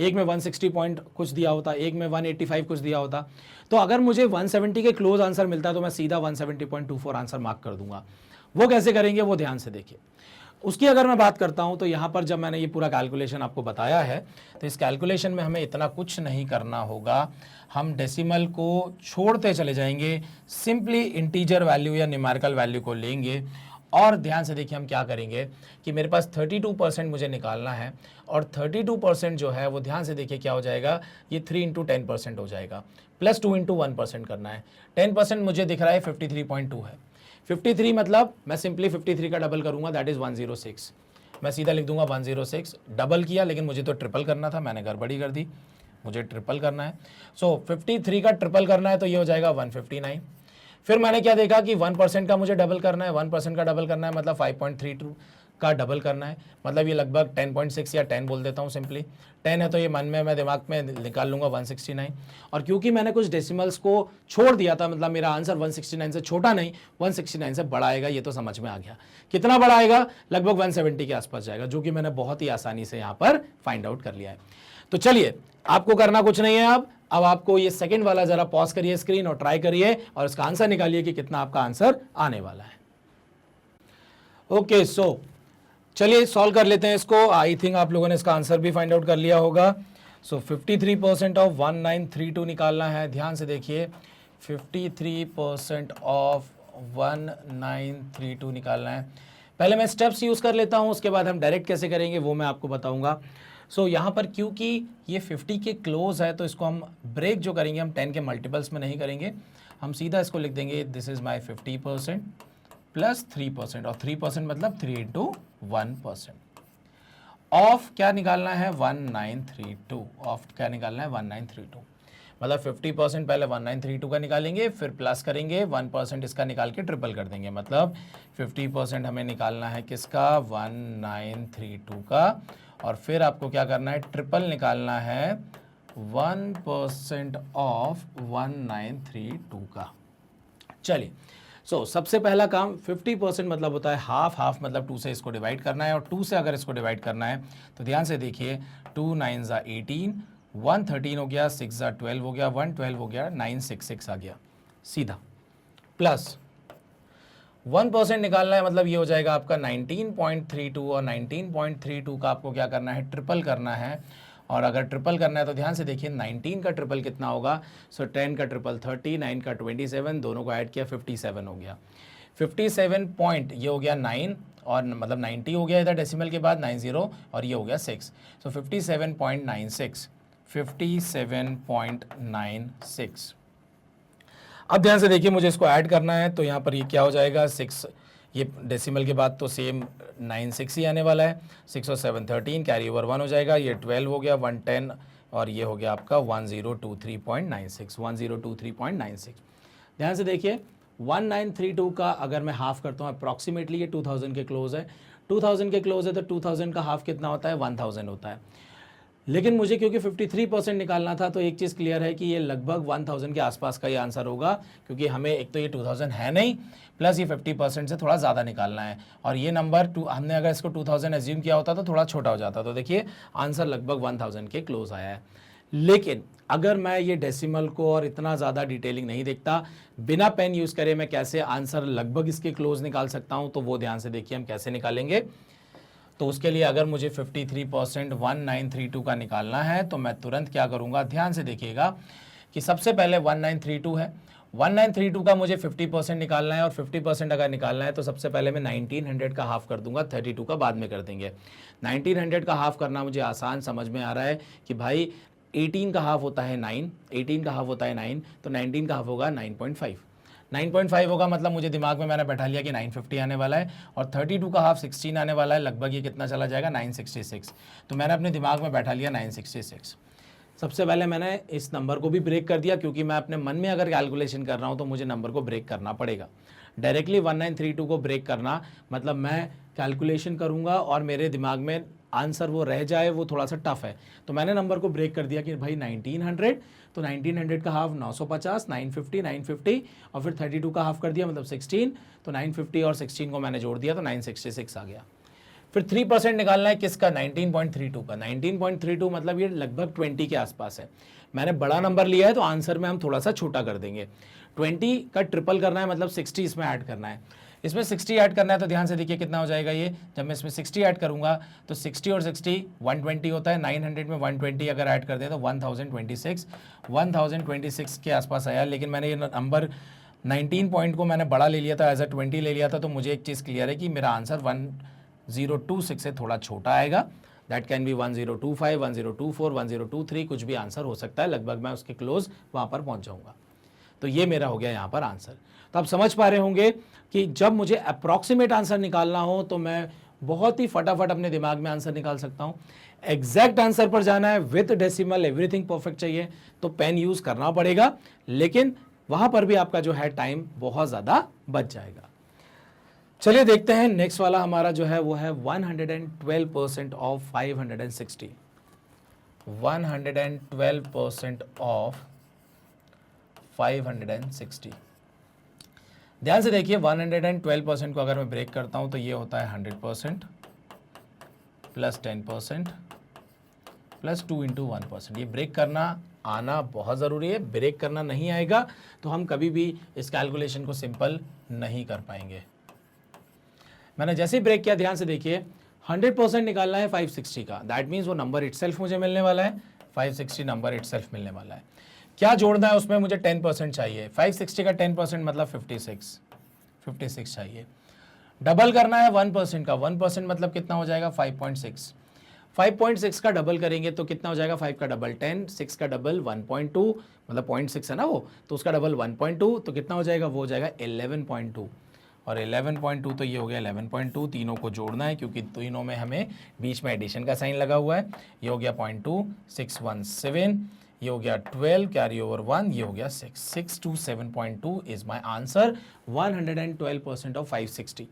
एक में 160 पॉइंट कुछ दिया होता, एक में 185 कुछ दिया होता। तो अगर मुझे 170 के क्लोज आंसर मिलता तो मैं सीधा 170.24 आंसर मार्क कर दूंगा। वो कैसे करेंगे वो ध्यान से देखिए। उसकी अगर मैं बात करता हूं तो यहां पर जब मैंने ये पूरा कैलकुलेशन आपको बताया है तो इस कैलकुलेशन में हमें इतना कुछ नहीं करना होगा, हम डेसिमल को छोड़ते चले जाएंगे, सिंपली इंटीजर वैल्यू या न्यूमेरिकल वैल्यू को लेंगे। और ध्यान से देखिए हम क्या करेंगे कि मेरे पास 32% मुझे निकालना है, और 32% जो है वो ध्यान से देखिए क्या हो जाएगा, ये 3 इंटू 10% हो जाएगा, प्लस 2 इंटू 1% करना है। 10% मुझे दिख रहा है 53.2 है, 53 मतलब मैं सिंपली 53 का डबल करूंगा, दैट इज 106। मैं सीधा लिख दूंगा 106। डबल किया लेकिन मुझे तो ट्रिपल करना था, मैंने गड़बड़ी कर दी, मुझे ट्रिपल करना है। सो 53 का ट्रिपल करना है तो ये हो जाएगा 159। फिर मैंने क्या देखा कि 1% का मुझे डबल करना है, 1% का डबल करना है मतलब 5.32 का डबल करना है, मतलब ये लगभग 10.6 या 10 बोल देता हूँ सिंपली। 10 है तो ये मन में मैं दिमाग में निकाल लूँगा 169, और क्योंकि मैंने कुछ डेसिमल्स को छोड़ दिया था मतलब मेरा आंसर 169 से छोटा नहीं 169 से बड़ा आएगा। ये तो समझ में आ गया, कितना बड़ा आएगा, लगभग 170 के आसपास जाएगा, जो कि मैंने बहुत ही आसानी से यहाँ पर फाइंड आउट कर लिया है। तो चलिए आपको करना कुछ नहीं है, अब आपको ये सेकंड वाला जरा पॉज करिए स्क्रीन और ट्राई करिए और इसका आंसर निकालिए कि कितना आपका आंसर आने वाला है। ओके सो चलिए सॉल्व कर लेते हैं इसको। आई थिंक आप लोगों ने इसका आंसर भी फाइंड आउट कर लिया होगा। सो 53% ऑफ 1932 निकालना है। ध्यान से देखिए 53% ऑफ 1932 निकालना है। पहले मैं स्टेप्स यूज कर लेता हूं, उसके बाद हम डायरेक्ट कैसे करेंगे वो मैं आपको बताऊंगा। सो यहाँ पर क्योंकि ये 50 के क्लोज है तो इसको हम ब्रेक जो करेंगे हम 10 के मल्टीपल्स में नहीं करेंगे, हम सीधा इसको लिख देंगे दिस इज माई 50% प्लस 3%, और 3% मतलब 3 इंटू 1%। ऑफ क्या निकालना है 1932, ऑफ क्या निकालना है 1932, मतलब 50% पहले 1932 का निकालेंगे, फिर प्लस करेंगे 1% इसका निकाल के ट्रिपल कर देंगे, मतलब 50% हमें निकालना है किसका 1932 का, और फिर आपको क्या करना है ट्रिपल निकालना है 1% ऑफ 1932 का। चलिए सो सबसे पहला काम 50% मतलब होता है हाफ, हाफ मतलब 2 से इसको डिवाइड करना है, और 2 से अगर इसको डिवाइड करना है तो ध्यान से देखिए 2 9 ज़ा 18, 1 13 हो गया, 6 ज़ा 12 हो गया, 1 12 हो गया, 9 6 6 आ गया सीधा, प्लस 1% निकालना है मतलब ये हो जाएगा आपका 19.32, और 19.32 का आपको क्या करना है ट्रिपल करना है, और अगर ट्रिपल करना है तो ध्यान से देखिए 19 का ट्रिपल कितना होगा, सो 10 का ट्रिपल 30, 9 का 27, दोनों को ऐड किया 57 हो गया। 57 पॉइंट, ये हो गया 9 और मतलब 90 हो गया इधर डेसिमल के बाद 90 और ये हो गया 6, सो 57.96, 57.96। अब ध्यान से देखिए, मुझे इसको ऐड करना है तो यहाँ पर ये क्या हो जाएगा 6, ये डेसिमल के बाद तो सेम 96 ही आने वाला है, 6 और 7 13, कैरी ओवर 1 हो जाएगा, ये 12 हो गया, 110 और ये हो गया आपका 1023.96, 1023.96। ध्यान से देखिए 1932 का अगर मैं हाफ करता हूँ, अप्रॉक्सीमेटली ये 2000 के क्लोज है, 2000 के क्लोज है तो 2000 का हाफ कितना होता है, 1000 होता है। लेकिन मुझे क्योंकि 53% निकालना था तो एक चीज़ क्लियर है कि ये लगभग 1000 के आसपास का ये आंसर होगा, क्योंकि हमें एक तो ये 2000 है नहीं, प्लस ये 50% से थोड़ा ज़्यादा निकालना है, और ये नंबर हमने अगर इसको 2000 एज्यूम किया होता तो थोड़ा छोटा हो जाता। तो देखिए आंसर लगभग 1000 के क्लोज आया है। लेकिन अगर मैं ये डेसिमल को और इतना ज़्यादा डिटेलिंग नहीं देखता, बिना पेन यूज़ करे मैं कैसे आंसर लगभग इसके क्लोज निकाल सकता हूँ, तो वो ध्यान से देखिए हम कैसे निकालेंगे। तो उसके लिए अगर मुझे 53% 1932 का निकालना है तो मैं तुरंत क्या करूंगा, ध्यान से देखिएगा कि सबसे पहले 1932 है, 1932 का मुझे 50% निकालना है, और 50% अगर निकालना है तो सबसे पहले मैं 1900 का हाफ कर दूंगा, 32 का बाद में कर देंगे। 1900 का हाफ करना मुझे आसान समझ में आ रहा है कि भाई 18 का हाफ होता है 9, 18 का हाफ होता है 9, तो 19 का हाफ होगा 9.5, 9.5 होगा, मतलब मुझे दिमाग में मैंने बैठा लिया कि 950 आने वाला है, और 32 का हाफ 16 आने वाला है, लगभग ये कितना चला जाएगा 966। तो मैंने अपने दिमाग में बैठा लिया 966। सबसे पहले मैंने इस नंबर को भी ब्रेक कर दिया, क्योंकि मैं अपने मन में अगर कैलकुलेशन कर रहा हूँ तो मुझे नंबर को ब्रेक करना पड़ेगा। डायरेक्टली 1932 को ब्रेक करना मतलब मैं कैलकुलेशन करूँगा और मेरे दिमाग में आंसर वो रह जाए, वो थोड़ा सा टफ है। तो मैंने नंबर को ब्रेक कर दिया कि भाई 1900, तो 1900 का हाफ 950, 950, 950 और फिर 32 का हाफ कर दिया मतलब 16, तो 950 और 16 को मैंने जोड़ दिया तो 966 आ गया। फिर 3% निकालना है किसका, 19.32 का। 19.32 मतलब ये लगभग 20 के आसपास है। मैंने बड़ा नंबर लिया है तो आंसर में हम थोड़ा सा छोटा कर देंगे। 20 का ट्रिपल करना है मतलब 60 इसमें ऐड करना है, इसमें 60 ऐड करना है, तो ध्यान से देखिए कितना हो जाएगा ये, जब मैं इसमें 60 ऐड करूंगा तो 60 और 60 120 होता है, 900 में 120 अगर ऐड कर दें तो 1026 के आसपास आया। लेकिन मैंने ये नंबर 19 पॉइंट को मैंने बड़ा ले लिया था, एज अ 20 ले लिया था, तो मुझे एक चीज़ क्लियर है कि मेरा आंसर 1026 से थोड़ा छोटा आएगा। दैट कैन बी 1025, 1024, 1023, कुछ भी आंसर हो सकता है, लगभग मैं उसके क्लोज वहाँ पर पहुँच जाऊँगा। तो ये मेरा हो गया यहाँ पर आंसर। तो आप समझ पा रहे होंगे कि जब मुझे अप्रॉक्सीमेट आंसर निकालना हो तो मैं बहुत ही फटाफट अपने दिमाग में आंसर निकाल सकता हूँ। एग्जैक्ट आंसर पर जाना है विथ डेसिमल, एवरीथिंग परफेक्ट चाहिए तो पेन यूज करना पड़ेगा, लेकिन वहां पर भी आपका जो है टाइम बहुत ज्यादा बच जाएगा। चलिए देखते हैं नेक्स्ट वाला हमारा जो है वो है 112% ऑफ 560, 112% ऑफ 560। ध्यान से देखिए 112% को अगर मैं ब्रेक करता हूं तो ये होता है 100% प्लस 10% प्लस 2 इंटू 1%। ये ब्रेक करना आना बहुत ज़रूरी है, ब्रेक करना नहीं आएगा तो हम कभी भी इस कैलकुलेशन को सिंपल नहीं कर पाएंगे। मैंने जैसे ही ब्रेक किया, ध्यान से देखिए 100% निकालना है 560 का, दैट मीन्स वो नंबर इटसेल्फ मुझे मिलने वाला है, 560 नंबर इटसेल्फ मिलने वाला है। क्या जोड़ना है उसमें, मुझे 10% चाहिए, 560 का 10% मतलब 56 चाहिए। डबल करना है 1% का, 1% मतलब कितना हो जाएगा 5.6, 5.6 का डबल करेंगे तो कितना हो जाएगा, 5 का डबल 10, 6 का डबल 1.2 मतलब 0.6 है ना वो, तो उसका डबल 1.2 तो कितना हो जाएगा, वो हो जाएगा 11.2, और 11.2 तो ये हो गया 11.2। तीनों को जोड़ना है क्योंकि तीनों में हमें बीच में एडिशन का साइन लगा हुआ है। ये हो गया 0.2, 617, ये हो गया 12, कैरी ओवर 1, ये हो गया 6, 627.2 इज माय आंसर, 112% ऑफ 560।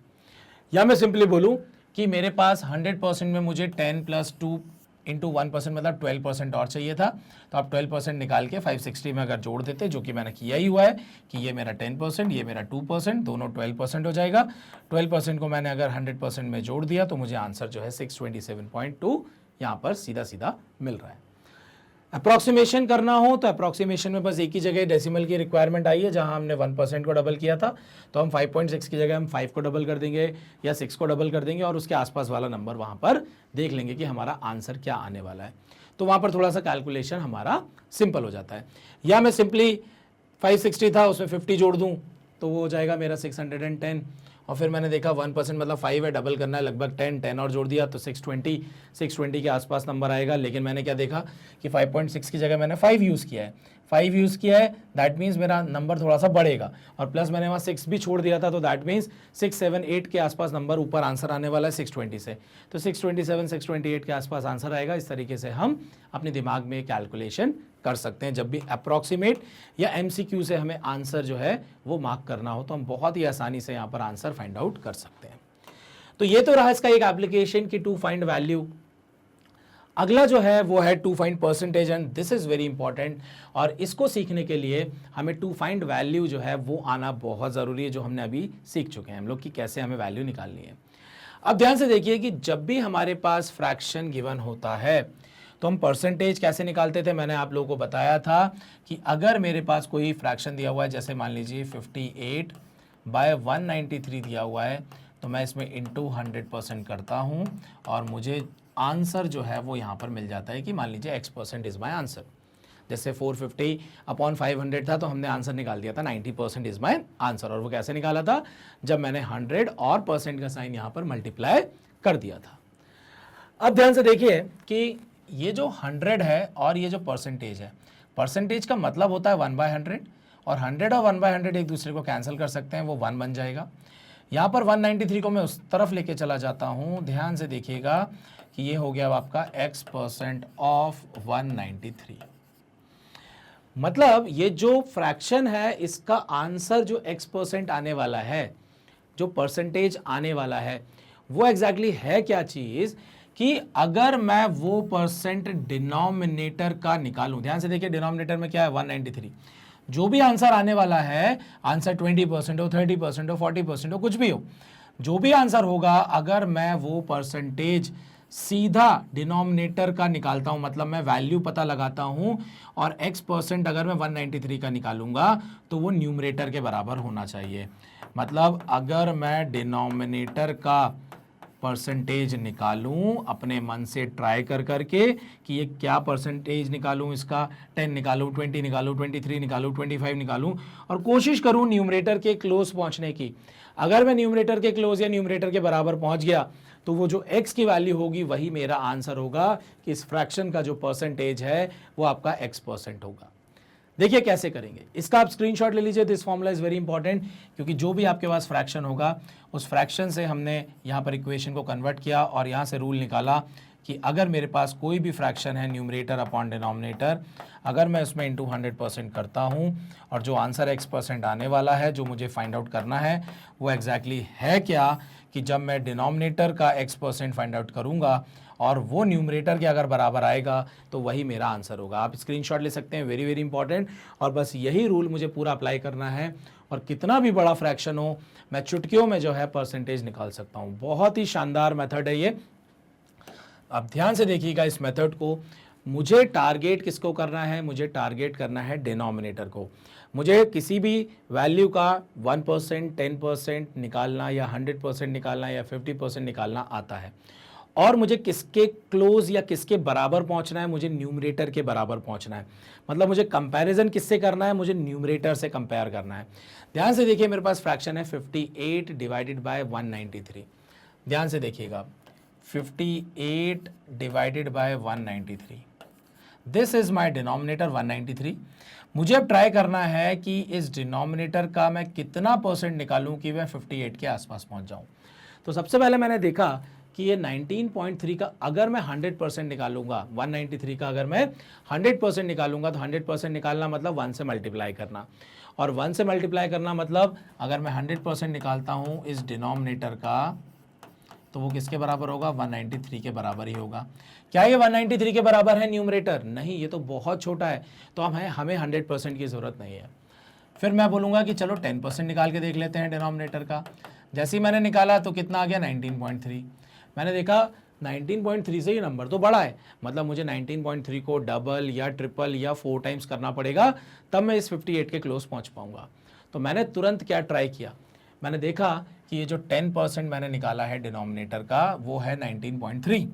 या मैं सिंपली बोलूं कि मेरे पास 100% में मुझे 10 प्लस 2 इंटू 1% मतलब 12% और चाहिए था, तो आप 12% निकाल के 560 में अगर जोड़ देते, जो कि मैंने किया ही हुआ है कि ये मेरा 10%, ये मेरा 2%, दोनों 12% हो जाएगा। 12% को मैंने अगर 100% में जोड़ दिया तो मुझे आंसर जो है 627.2 यहाँ पर सीधा सीधा मिल रहा है। अप्रॉक्सीमेशन करना हो तो अप्रॉक्सीमेशन में बस एक ही जगह डेसिमल की रिक्वायरमेंट आई है, जहां हमने 1% को डबल किया था, तो हम 5.6 की जगह हम 5 को डबल कर देंगे या 6 को डबल कर देंगे और उसके आसपास वाला नंबर वहां पर देख लेंगे कि हमारा आंसर क्या आने वाला है। तो वहां पर थोड़ा सा कैलकुलेशन हमारा सिंपल हो जाता है। या मैं सिंपली 560 था उसमें 50 जोड़ दूँ तो वो हो जाएगा मेरा 610। और फिर मैंने देखा 1% मतलब 5 है, डबल करना है, लगभग 10 और जोड़ दिया तो 620 के आसपास नंबर आएगा। लेकिन मैंने क्या देखा कि 5.6 की जगह मैंने 5 यूज़ किया है, 5 यूज़ किया है, दैट मीन्स मेरा नंबर थोड़ा सा बढ़ेगा। और प्लस मैंने वहाँ 6 भी छोड़ दिया था, तो दैट मीन्स 678 के आसपास नंबर ऊपर आंसर आने वाला है 620 से। तो 627 628 के आसपास आंसर आएगा। इस तरीके से हम अपने दिमाग में कैलकुलेशन कर सकते हैं। जब भी अप्रॉक्सीमेट या MCQ से हमें आंसर जो है वो मार्क करना हो, तो हम बहुत ही आसानी से यहाँ पर आंसर फाइंड आउट कर सकते हैं। तो ये तो रहा इसका एक एप्लीकेशन की टू फाइंड वैल्यू। अगला जो है वो है to find percentage, and this is very important. और इसको सीखने के लिए हमें टू फाइंड वैल्यू जो है वो आना बहुत ज़रूरी है, जो हमने अभी सीख चुके हैं हम लोग कि कैसे हमें वैल्यू निकालनी है। अब ध्यान से देखिए कि जब भी हमारे पास फ्रैक्शन गिवन होता है तो हम परसेंटेज कैसे निकालते थे। मैंने आप लोगों को बताया था कि अगर मेरे पास कोई फ्रैक्शन दिया हुआ है, जैसे मान लीजिए 58/193 दिया हुआ है, तो मैं इसमें इंटू 100% करता हूँ और मुझे आंसर जो है वो यहाँ पर मिल जाता है कि मान लीजिए X% इज़ माई आंसर। जैसे 450/500 था, तो हमने आंसर निकाल दिया था 90% इज़ माई आंसर। और वो कैसे निकाला था, जब मैंने 100 और परसेंट का साइन यहाँ पर मल्टीप्लाई कर दिया था। अब ध्यान से देखिए कि ये जो 100 है और ये जो परसेंटेज है, परसेंटेज का मतलब होता है 1/100, और 100 और 1/100 एक दूसरे को कैंसिल कर सकते हैं, वो 1 बन जाएगा। यहाँ पर 193 को मैं उस तरफ लेके चला जाता हूँ, ध्यान से देखिएगा कि ये हो गया आपका X% ऑफ 193। मतलब ये जो फ्रैक्शन है इसका आंसर जो X% आने वाला है, जो परसेंटेज आने वाला है, वो एग्जैक्टली है क्या चीज़ कि अगर मैं वो परसेंट डिनोमिनेटर का निकालूं। ध्यान से देखिए डिनोमिनेटर में क्या है 193, जो भी आंसर आने वाला है, आंसर 20% हो, 30% हो, 40% हो, कुछ भी हो, जो भी आंसर होगा, अगर मैं वो परसेंटेज सीधा डिनोमिनेटर का निकालता हूं, मतलब मैं वैल्यू पता लगाता हूं और X% अगर मैं 193 का निकालूंगा तो वो न्यूमरेटर के बराबर होना चाहिए। मतलब अगर मैं डिनोमिनेटर का परसेंटेज निकालूं अपने मन से ट्राई कर करके कि ये क्या परसेंटेज निकालूं, इसका 10 निकालूं, 20 निकालूं, 23 निकालूं, 25 निकालूं, और कोशिश करूं न्यूमरेटर के क्लोज पहुंचने की। अगर मैं न्यूमरेटर के क्लोज या न्यूमरेटर के बराबर पहुंच गया तो वो जो x की वैल्यू होगी वही मेरा आंसर होगा कि इस फ्रैक्शन का जो परसेंटेज है वो आपका X% होगा। देखिए कैसे करेंगे इसका, आप स्क्रीनशॉट ले लीजिए। This formula is very important, क्योंकि जो भी आपके पास फ्रैक्शन होगा उस फ्रैक्शन से हमने यहाँ पर इक्वेशन को कन्वर्ट किया और यहाँ से रूल निकाला कि अगर मेरे पास कोई भी फ्रैक्शन है न्यूमरेटर अपॉन डिनोमिनेटर, अगर मैं उसमें इंटू 100% करता हूँ और जो आंसर X% आने वाला है, जो मुझे फाइंड आउट करना है, वो एग्जैक्टली है क्या कि जब मैं डिनोमिनेटर का X% फाइंड आउट करूँगा और वो न्यूमरेटर के अगर बराबर आएगा तो वही मेरा आंसर होगा। आप स्क्रीनशॉट ले सकते हैं, वेरी वेरी इंपॉर्टेंट। और बस यही रूल मुझे पूरा अप्लाई करना है और कितना भी बड़ा फ्रैक्शन हो मैं चुटकियों में जो है परसेंटेज निकाल सकता हूँ। बहुत ही शानदार मेथड है ये। आप ध्यान से देखिएगा इस मेथड को। मुझे टारगेट किसको करना है, मुझे टारगेट करना है डिनोमिनेटर को। मुझे किसी भी वैल्यू का 1%, 10% निकालना या 100% निकालना या 50% निकालना आता है, और मुझे किसके क्लोज या किसके बराबर पहुंचना है, मुझे न्यूमरेटर के बराबर पहुंचना है। मतलब मुझे कंपैरिजन किससे करना है, मुझे न्यूमरेटर से कंपेयर करना है। ध्यान से देखिए मेरे पास फ्रैक्शन है 58 डिवाइडेड बाय 193। ध्यान से देखिएगा 58 divided by 193, this is my denominator 193। मुझे अब ट्राई करना है कि इस डिनोमिनेटर का मैं कितना परसेंट निकालूं कि मैं 58 के आसपास पहुंच जाऊं। तो सबसे पहले मैंने देखा कि ये 19.3 का अगर मैं 100% निकालूंगा, 193 का अगर मैं 100% निकालूंगा, तो 100% निकालना मतलब 1 से मल्टीप्लाई करना, और 1 से मल्टीप्लाई करना मतलब अगर मैं 100% निकालता हूं इस डिनोमिनेटर का, तो वो किसके बराबर होगा, 193 के बराबर ही होगा। क्या ये 193 के बराबर है न्यूमरेटर? नहीं, ये तो बहुत छोटा है, तो हमें 100% की ज़रूरत नहीं है। फिर मैं बोलूँगा कि चलो 10% निकाल के देख लेते हैं डिनोमिनेटर का। जैसे ही मैंने निकाला तो कितना आ गया, 19.3। मैंने देखा 19.3 से ही नंबर तो बड़ा है, मतलब मुझे 19.3 को डबल या ट्रिपल या 4 टाइम्स करना पड़ेगा, तब मैं इस 58 के क्लोज पहुँच पाऊँगा। तो मैंने तुरंत क्या ट्राई किया, मैंने देखा कि ये जो 10% मैंने निकाला है डिनोमिनेटर का वो है 19.3।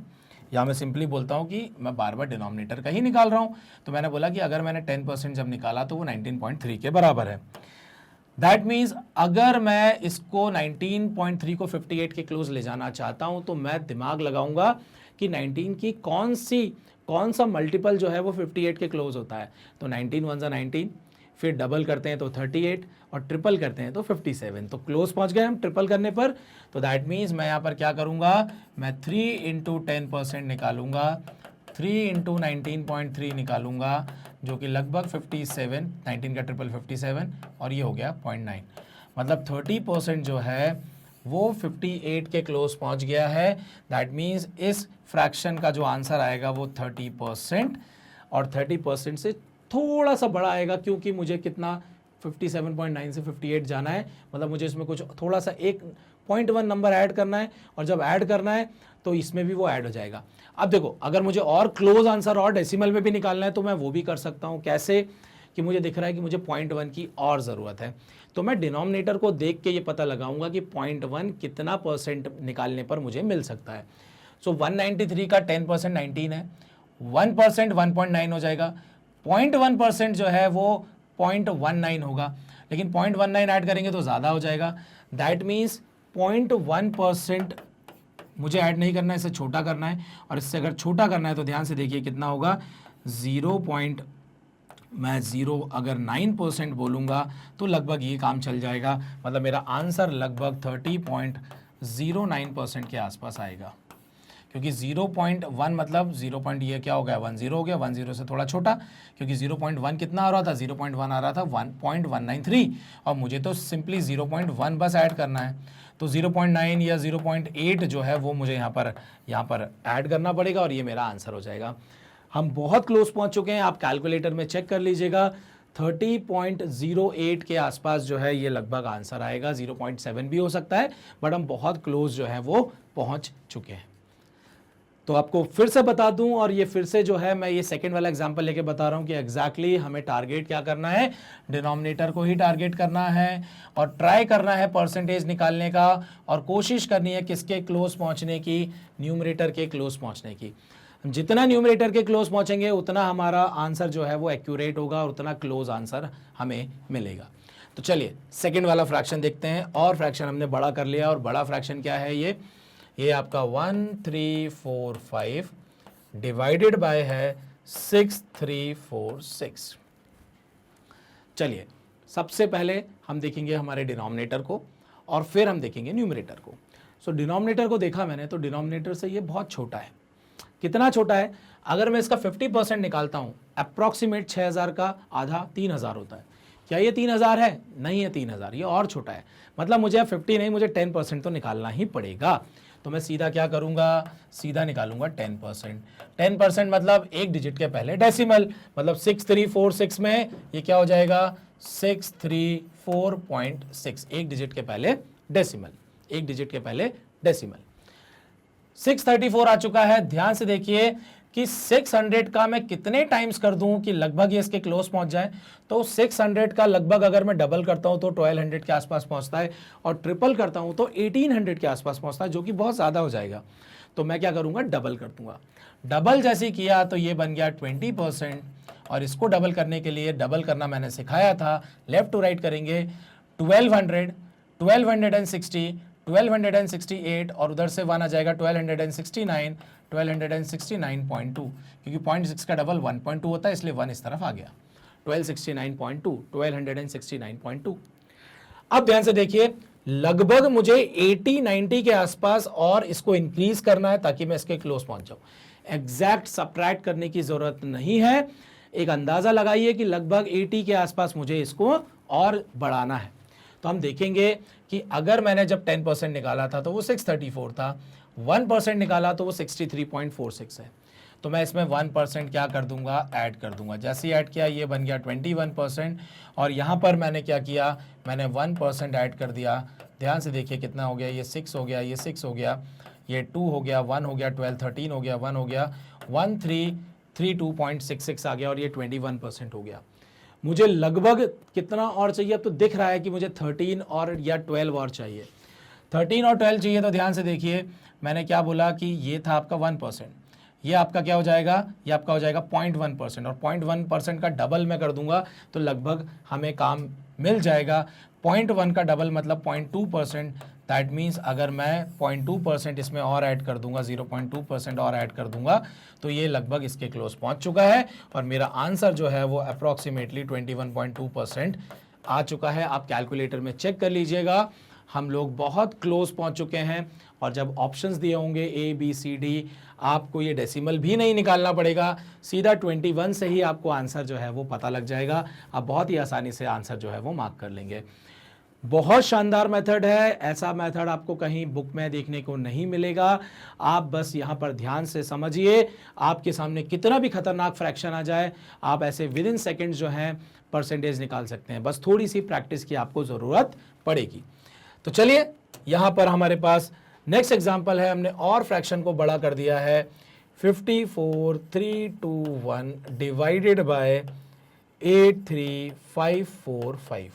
या मैं सिंपली बोलता हूँ कि मैं बार बार डिनोमिनेटर का ही निकाल रहा हूँ। तो मैंने बोला कि अगर मैंने 10% जब निकाला तो वो 19.3 के बराबर है। दैट मीन्स अगर मैं इसको 19.3 को 58 के क्लोज ले जाना चाहता हूं तो मैं दिमाग लगाऊंगा कि 19 की कौन सा मल्टीपल जो है वो 58 के क्लोज होता है। तो 19 वन ज़ा 19, फिर डबल करते हैं तो 38 और ट्रिपल करते हैं तो 57। तो क्लोज पहुंच गए हम ट्रिपल करने पर। तो दैट मीन्स मैं यहाँ पर क्या करूँगा, मैं 3 इंटू 10% निकालूंगा, 3 इंटू 19.3 निकालूंगा, जो कि लगभग 57, 19 का ट्रिपल 57 और ये हो गया 0.9। मतलब 30% जो है वो 58 के क्लोज पहुंच गया है। दैट मीन्स इस फ्रैक्शन का जो आंसर आएगा वो 30%, और 30% से थोड़ा सा बड़ा आएगा क्योंकि मुझे कितना 57.9 से 58 जाना है। मतलब मुझे इसमें कुछ थोड़ा सा 1.1 नंबर ऐड करना है, और जब ऐड करना है तो इसमें भी वो ऐड हो जाएगा। अब देखो, अगर मुझे और क्लोज आंसर और डेसिमल में भी निकालना है तो मैं वो भी कर सकता हूँ। कैसे? कि मुझे दिख रहा है कि मुझे 0.1 की और ज़रूरत है, तो मैं डिनोमिनेटर को देख के ये पता लगाऊंगा कि 0.1 कितना परसेंट निकालने पर मुझे मिल सकता है। सो 193 का 10% 19 है, 1% 1.9 हो जाएगा, 0.1% जो है वो 0.19 होगा, लेकिन 0.19 ऐड करेंगे तो ज़्यादा हो जाएगा। दैट मीन्स 0.1% मुझे ऐड नहीं करना है, इसे छोटा करना है, और इससे अगर छोटा करना है तो ध्यान से देखिए कितना होगा, 0.9% बोलूँगा तो लगभग ये काम चल जाएगा। मतलब मेरा आंसर लगभग 30.09% के आसपास आएगा, क्योंकि 0.1 मतलब 0. ये क्या हो गया, 10 हो गया, 10 से थोड़ा छोटा, क्योंकि 0.1 कितना आ रहा था, 0.1 आ रहा था 1.193, और मुझे तो सिंपली 0.1 बस ऐड करना है। तो 0.9 या 0.8 जो है वो मुझे यहाँ पर ऐड करना पड़ेगा, और ये मेरा आंसर हो जाएगा। हम बहुत क्लोज पहुँच चुके हैं, आप कैलकुलेटर में चेक कर लीजिएगा। 30.08 के आसपास जो है ये लगभग आंसर आएगा, 0.7 भी हो सकता है, बट हम बहुत क्लोज जो है वो पहुँच चुके हैं। तो आपको फिर से बता दूं, और ये फिर से जो है मैं ये सेकंड वाला एग्जांपल लेके बता रहा हूं कि एग्जैक्टली हमें टारगेट क्या करना है, डिनोमिनेटर को ही टारगेट करना है, और ट्राई करना है परसेंटेज निकालने का, और कोशिश करनी है किसके क्लोज पहुंचने की, न्यूमरेटर के क्लोज पहुंचने की। जितना न्यूमरेटर के क्लोज पहुंचेंगे उतना हमारा आंसर जो है वो एक्यूरेट होगा, और उतना क्लोज आंसर हमें मिलेगा। तो चलिए सेकेंड वाला फ्रैक्शन देखते हैं, और फ्रैक्शन हमने बड़ा कर लिया, और बड़ा फ्रैक्शन क्या है, ये आपका 1345 डिवाइडेड बाय है 6346। चलिए सबसे पहले हम देखेंगे हमारे डिनोमिनेटर को, और फिर हम देखेंगे न्यूमरेटर को। सो डिनोमिनेटर को देखा मैंने, तो डिनोमिनेटर से ये बहुत छोटा है। कितना छोटा है? अगर मैं इसका 50% निकालता हूं, अप्रॉक्सीमेट 6000 का आधा 3000 होता है। क्या ये 3000 है? नहीं है 3000, ये और छोटा है। मतलब मुझे 50 नहीं, मुझे 10% तो निकालना ही पड़ेगा। तो मैं सीधा क्या करूंगा, सीधा निकालूंगा 10%। 10% मतलब एक डिजिट के पहले डेसिमल, मतलब 6346 में ये क्या हो जाएगा, 634.6, एक डिजिट के पहले डेसिमल, एक डिजिट के पहले डेसिमल। 634 आ चुका है। ध्यान से देखिए कि 600 का मैं कितने टाइम्स कर दूं कि लगभग ये इसके क्लोज पहुंच जाए। तो 600 का लगभग अगर मैं डबल करता हूं तो 1200 के आसपास पहुंचता है, और ट्रिपल करता हूं तो 1800 के आसपास पहुंचता है, जो कि बहुत ज़्यादा हो जाएगा। तो मैं क्या करूंगा, डबल कर दूंगा। डबल जैसे किया तो ये बन गया 20%, और इसको डबल करने के लिए डबल करना मैंने सिखाया था, लेफ्ट टू राइट करेंगे। 1200, 1260, 1268, और उधर से 1 आ जाएगा 1269, 1269.2, क्योंकि 0.6 का डबल 1.2 होता है, इसलिए 1 इस तरफ आ गया। 1269.2, 1269.2। अब ध्यान से देखिए, लगभग मुझे 80-90 के आसपास और इसको इंक्रीज करना है ताकि मैं इसके क्लोज पहुंच जाऊं। एग्जैक्ट सब्ट्रैक्ट करने की जरूरत नहीं है, एक अंदाजा लगाइए कि लगभग 80 के आसपास मुझे इसको और बढ़ाना है। तो हम देखेंगे कि अगर मैंने जब 10% निकाला था तो वो 634 था, 1% निकाला तो वो 63.46 है। तो मैं इसमें 1% क्या कर दूंगा, ऐड कर दूंगा। जैसे ही ऐड किया ये बन गया 21%, और यहाँ पर मैंने क्या किया, मैंने 1% ऐड कर दिया। ध्यान से देखिए कितना हो गया, ये 6 हो गया, ये 6 हो गया, ये 2 हो गया, 1 हो गया, 12, 13 हो गया, 1 हो गया, 1332.66 आ गया, और ये 21% हो गया। मुझे लगभग कितना और चाहिए, अब तो दिख रहा है कि मुझे 13 और या 12 और चाहिए। 13 और 12 चाहिए, तो ध्यान से देखिए मैंने क्या बोला कि ये था आपका 1%, ये आपका क्या हो जाएगा, ये आपका हो जाएगा 0.1%, और 0.1% का डबल मैं कर दूंगा तो लगभग हमें काम मिल जाएगा। 0.1 का डबल मतलब 0.2%। दैट मीन्स अगर मैं 0.2% इसमें और ऐड कर दूंगा, 0.2% और ऐड कर दूंगा, तो ये लगभग इसके क्लोज पहुंच चुका है और मेरा आंसर जो है वो अप्रॉक्सीमेटली 21.2% आ चुका है। आप कैलकुलेटर में चेक कर लीजिएगा, हम लोग बहुत क्लोज पहुंच चुके हैं। और जब ऑप्शंस दिए होंगे ए बी सी डी, आपको ये डेसिमल भी नहीं निकालना पड़ेगा, सीधा 21 से ही आपको आंसर जो है वो पता लग जाएगा। आप बहुत ही आसानी से आंसर जो है वो मार्क कर लेंगे। बहुत शानदार मेथड है, ऐसा मेथड आपको कहीं बुक में देखने को नहीं मिलेगा। आप बस यहाँ पर ध्यान से समझिए, आपके सामने कितना भी खतरनाक फ्रैक्शन आ जाए, आप ऐसे विद इन सेकेंड्स जो है परसेंटेज निकाल सकते हैं। बस थोड़ी सी प्रैक्टिस की आपको ज़रूरत पड़ेगी। तो चलिए, यहाँ पर हमारे पास नेक्स्ट एग्जाम्पल है, हमने और फ्रैक्शन को बड़ा कर दिया है। 54,321 डिवाइडेड बाय 83545।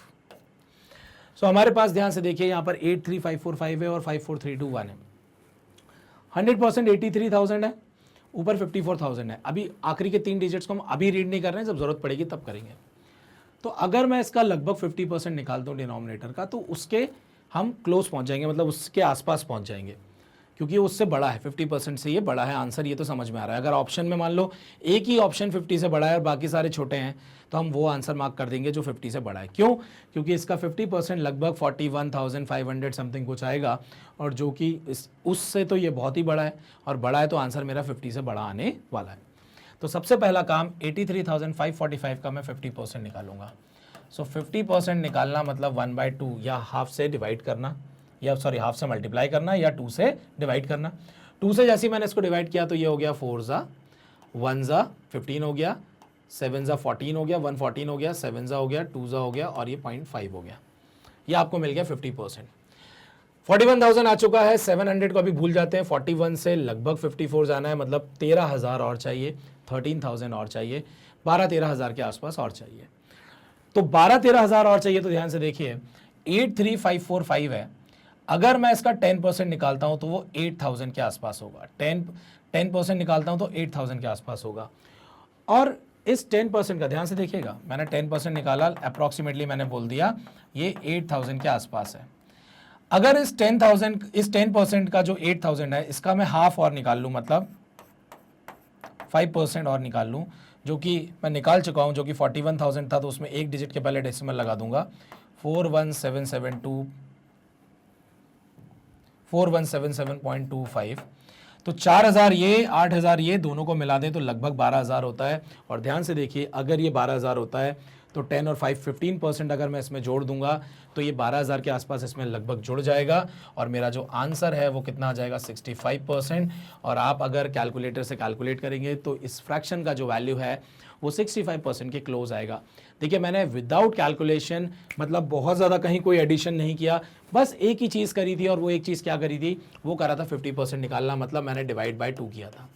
सो हमारे पास ध्यान से देखिए, यहाँ पर 83545 है और 54321 है। 100% 83,000 है, ऊपर 54,000 है। अभी आखिरी के 3 डिजिट्स को हम अभी रीड नहीं कर रहे हैं, जब जरूरत पड़ेगी तब करेंगे। तो अगर मैं इसका लगभग 50% निकाल दूं डिनोमिनेटर का, तो उसके हम क्लोज पहुंच जाएंगे, मतलब उसके आसपास पहुंच जाएंगे, क्योंकि उससे बड़ा है। 50% से ये बड़ा है आंसर, ये तो समझ में आ रहा है। अगर ऑप्शन में मान लो एक ही ऑप्शन 50 से बड़ा है और बाकी सारे छोटे हैं, तो हम वो आंसर मार्क कर देंगे जो 50 से बड़ा है। क्यों? क्योंकि इसका 50% लगभग 41,500 समथिंग कुछ आएगा, और जो कि उससे तो ये बहुत ही बड़ा है, और बड़ा है तो आंसर मेरा 50 से बड़ा आने वाला है। तो सबसे पहला काम 83,545 का मैं 50% निकालूंगा। सो 50% निकालना मतलब 1/2 या हाफ से डिवाइड करना, या सॉरी हाफ से मल्टीप्लाई करना, या 2 से डिवाइड करना। 2 से जैसे मैंने इसको डिवाइड किया तो ये हो गया 4 ज़ा 1 ज़ा 15 हो गया, 7 ज़ा 14 हो गया, 114 हो गया, 7 ज़ा हो गया, 2 ज़ा हो गया, और ये 0.5 हो गया। ये आपको मिल गया 50%। 41,000 आ चुका है। 700 को अभी भूल जाते हैं, 41 से लगभग 54 जाना है, मतलब 13,000 और चाहिए, 13,000 और चाहिए, 12-13,000 के आसपास और चाहिए। तो 12-13,000 और चाहिए। तो ध्यान से देखिए, 83,545 है, अगर मैं इसका 10% निकालता हूं तो वो 8,000 के आसपास होगा। 10% निकालता हूं तो 8,000 के आसपास होगा। और इस 10% का ध्यान से देखिएगा, मैंने 10% निकाला, अप्रॉक्सीमेटली मैंने बोल दिया ये 8,000 के आसपास है। अगर इस 10% का जो 8,000 है, इसका मैं हाफ और निकाल लूँ, मतलब 5% और निकाल लूँ, जो कि मैं निकाल चुका हूँ, जो कि 41,000 था, तो उसमें एक डिजिट के पहले डेसिमल लगा दूंगा, 41725। तो 4,000 ये, 8,000 ये, दोनों को मिला दें तो लगभग 12,000 होता है। और ध्यान से देखिए, अगर ये 12,000 होता है तो 10 और 5 15% अगर मैं इसमें जोड़ दूंगा तो ये 12,000 के आसपास इसमें लगभग जुड़ जाएगा, और मेरा जो आंसर है वो कितना आ जाएगा, 65%। और आप अगर कैलकुलेटर से कैलकुलेट करेंगे तो इस फ्रैक्शन का जो वैल्यू है वो 65% के क्लोज आएगा। देखिए, मैंने विदाउट कैलकुलेशन, मतलब बहुत ज़्यादा कहीं कोई एडिशन नहीं किया, बस एक ही चीज़ करी थी, और वो एक चीज़ क्या करी थी, वो करा था 50% निकालना, मतलब मैंने डिवाइड बाय 2 किया था।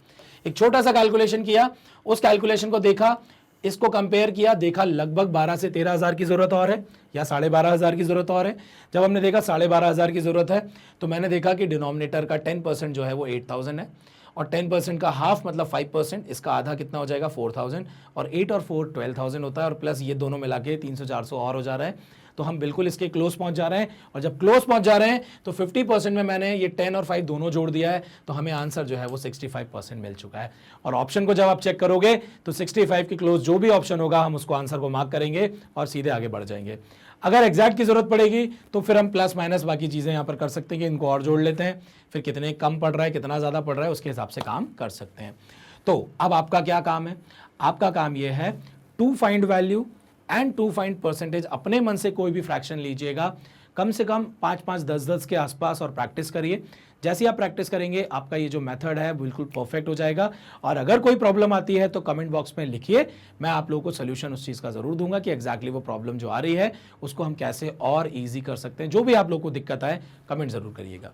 एक छोटा सा कैलकुलेशन किया, उस कैलकुलेशन को देखा, इसको कंपेयर किया, देखा लगभग 12 से 13,000 की ज़रूरत और है, या 12,500 की ज़रूरत और है। जब हमने देखा 12,500 की ज़रूरत है, तो मैंने देखा कि डिनोमिनेटर का 10% जो है वो 8,000 है, और 10% का हाफ मतलब 5%, इसका आधा कितना हो जाएगा, 4,000, और 8 और 4 12,000 होता है, और प्लस ये दोनों मिला के 300-400 और हो जा रहा है। तो हम बिल्कुल इसके क्लोज पहुंच जा रहे हैं, और जब क्लोज पहुंच जा रहे हैं तो 50% में मैंने ये 10 और 5 दोनों जोड़ दिया है, तो हमें आंसर जो है वो 65% मिल चुका है। और ऑप्शन को जब आप चेक करोगे तो 65 के क्लोज जो भी ऑप्शन होगा, हम उसको आंसर को मार्क करेंगे और सीधे आगे बढ़ जाएंगे। अगर एग्जैक्ट की जरूरत पड़ेगी तो फिर हम प्लस माइनस बाकी चीज़ें यहाँ पर कर सकते हैं कि इनको और जोड़ लेते हैं, फिर कितने कम पड़ रहा है कितना ज़्यादा पड़ रहा है उसके हिसाब से काम कर सकते हैं। तो अब आपका क्या काम है, आपका काम यह है to find value and to find percentage. अपने मन से कोई भी फ्रैक्शन लीजिएगा, कम से कम 5-5, 10-10 के आसपास, और प्रैक्टिस करिए। जैसे ही आप प्रैक्टिस करेंगे आपका ये जो मेथड है बिल्कुल परफेक्ट हो जाएगा। और अगर कोई प्रॉब्लम आती है तो कमेंट बॉक्स में लिखिए, मैं आप लोगों को सोल्यूशन उस चीज़ का ज़रूर दूंगा कि एग्जैक्टली वो प्रॉब्लम जो आ रही है उसको हम कैसे और ईजी कर सकते हैं। जो भी आप लोग को दिक्कत आए कमेंट ज़रूर करिएगा।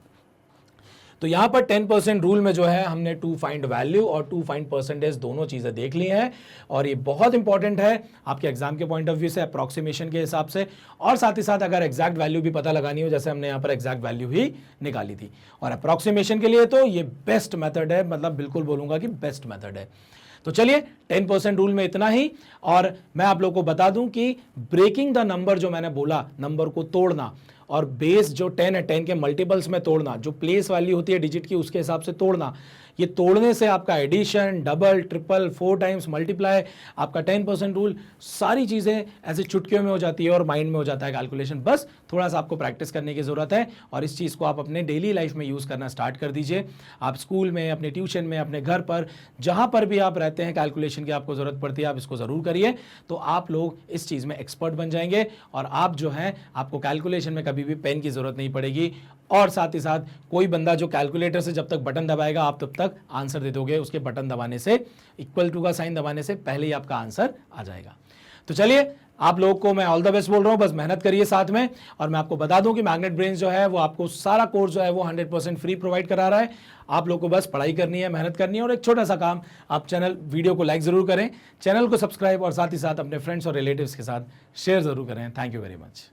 तो यहाँ पर 10% रूल में जो है हमने टू फाइंड वैल्यू और टू फाइंड परसेंटेज दोनों चीज़ें देख ली हैं, और ये बहुत इंपॉर्टेंट है आपके एग्जाम के पॉइंट ऑफ व्यू से, अप्रॉक्सीमेशन के हिसाब से, और साथ ही साथ अगर एग्जैक्ट वैल्यू भी पता लगानी हो, जैसे हमने यहाँ पर एग्जैक्ट वैल्यू ही निकाली थी। और अप्रॉक्सीमेशन के लिए तो ये बेस्ट मेथड है, मतलब बिल्कुल बोलूँगा कि बेस्ट मेथड है। तो चलिए 10% रूल में इतना ही। और मैं आप लोगों को बता दूं कि ब्रेकिंग द नंबर जो मैंने बोला, नंबर को तोड़ना और बेस जो 10 है 10 के मल्टीपल्स में तोड़ना, जो प्लेस वैल्यू होती है डिजिट की उसके हिसाब से तोड़ना, ये तोड़ने से आपका addition, double, triple, 4 times multiply, आपका 10% रूल, सारी चीज़ें ऐसे चुटकियों में हो जाती है और माइंड में हो जाता है कैलकुलेशन। बस थोड़ा सा आपको प्रैक्टिस करने की ज़रूरत है और इस चीज़ को आप अपने डेली लाइफ में यूज़ करना स्टार्ट कर दीजिए। आप स्कूल में, अपने ट्यूशन में, अपने घर पर, जहाँ पर भी आप रहते हैं कैलकुलेशन की आपको ज़रूरत पड़ती है, आप इसको ज़रूर करिए। तो आप लोग इस चीज़ में एक्सपर्ट बन जाएंगे और आप जो है आपको कैलकुलेशन में कभी भी पेन की ज़रूरत नहीं पड़ेगी। और साथ ही साथ कोई बंदा जो कैलकुलेटर से जब तक बटन दबाएगा आप तब तक आंसर दे दोगे, उसके बटन दबाने से, इक्वल टू का साइन दबाने से पहले ही आपका आंसर आ जाएगा। तो चलिए आप लोगों को मैं ऑल द बेस्ट बोल रहा हूं, बस मेहनत करिए साथ में। और मैं आपको बता दूं कि मैग्नेट ब्रेन्स जो है वो आपको सारा कोर्स जो है वो 100% फ्री प्रोवाइड करा रहा है। आप लोग को बस पढ़ाई करनी है, मेहनत करनी है और एक छोटा सा काम, आप चैनल वीडियो को लाइक जरूर करें, चैनल को सब्सक्राइब और साथ ही साथ अपने फ्रेंड्स और रिलेटिव्स के साथ शेयर जरूर करें। Thank you very much.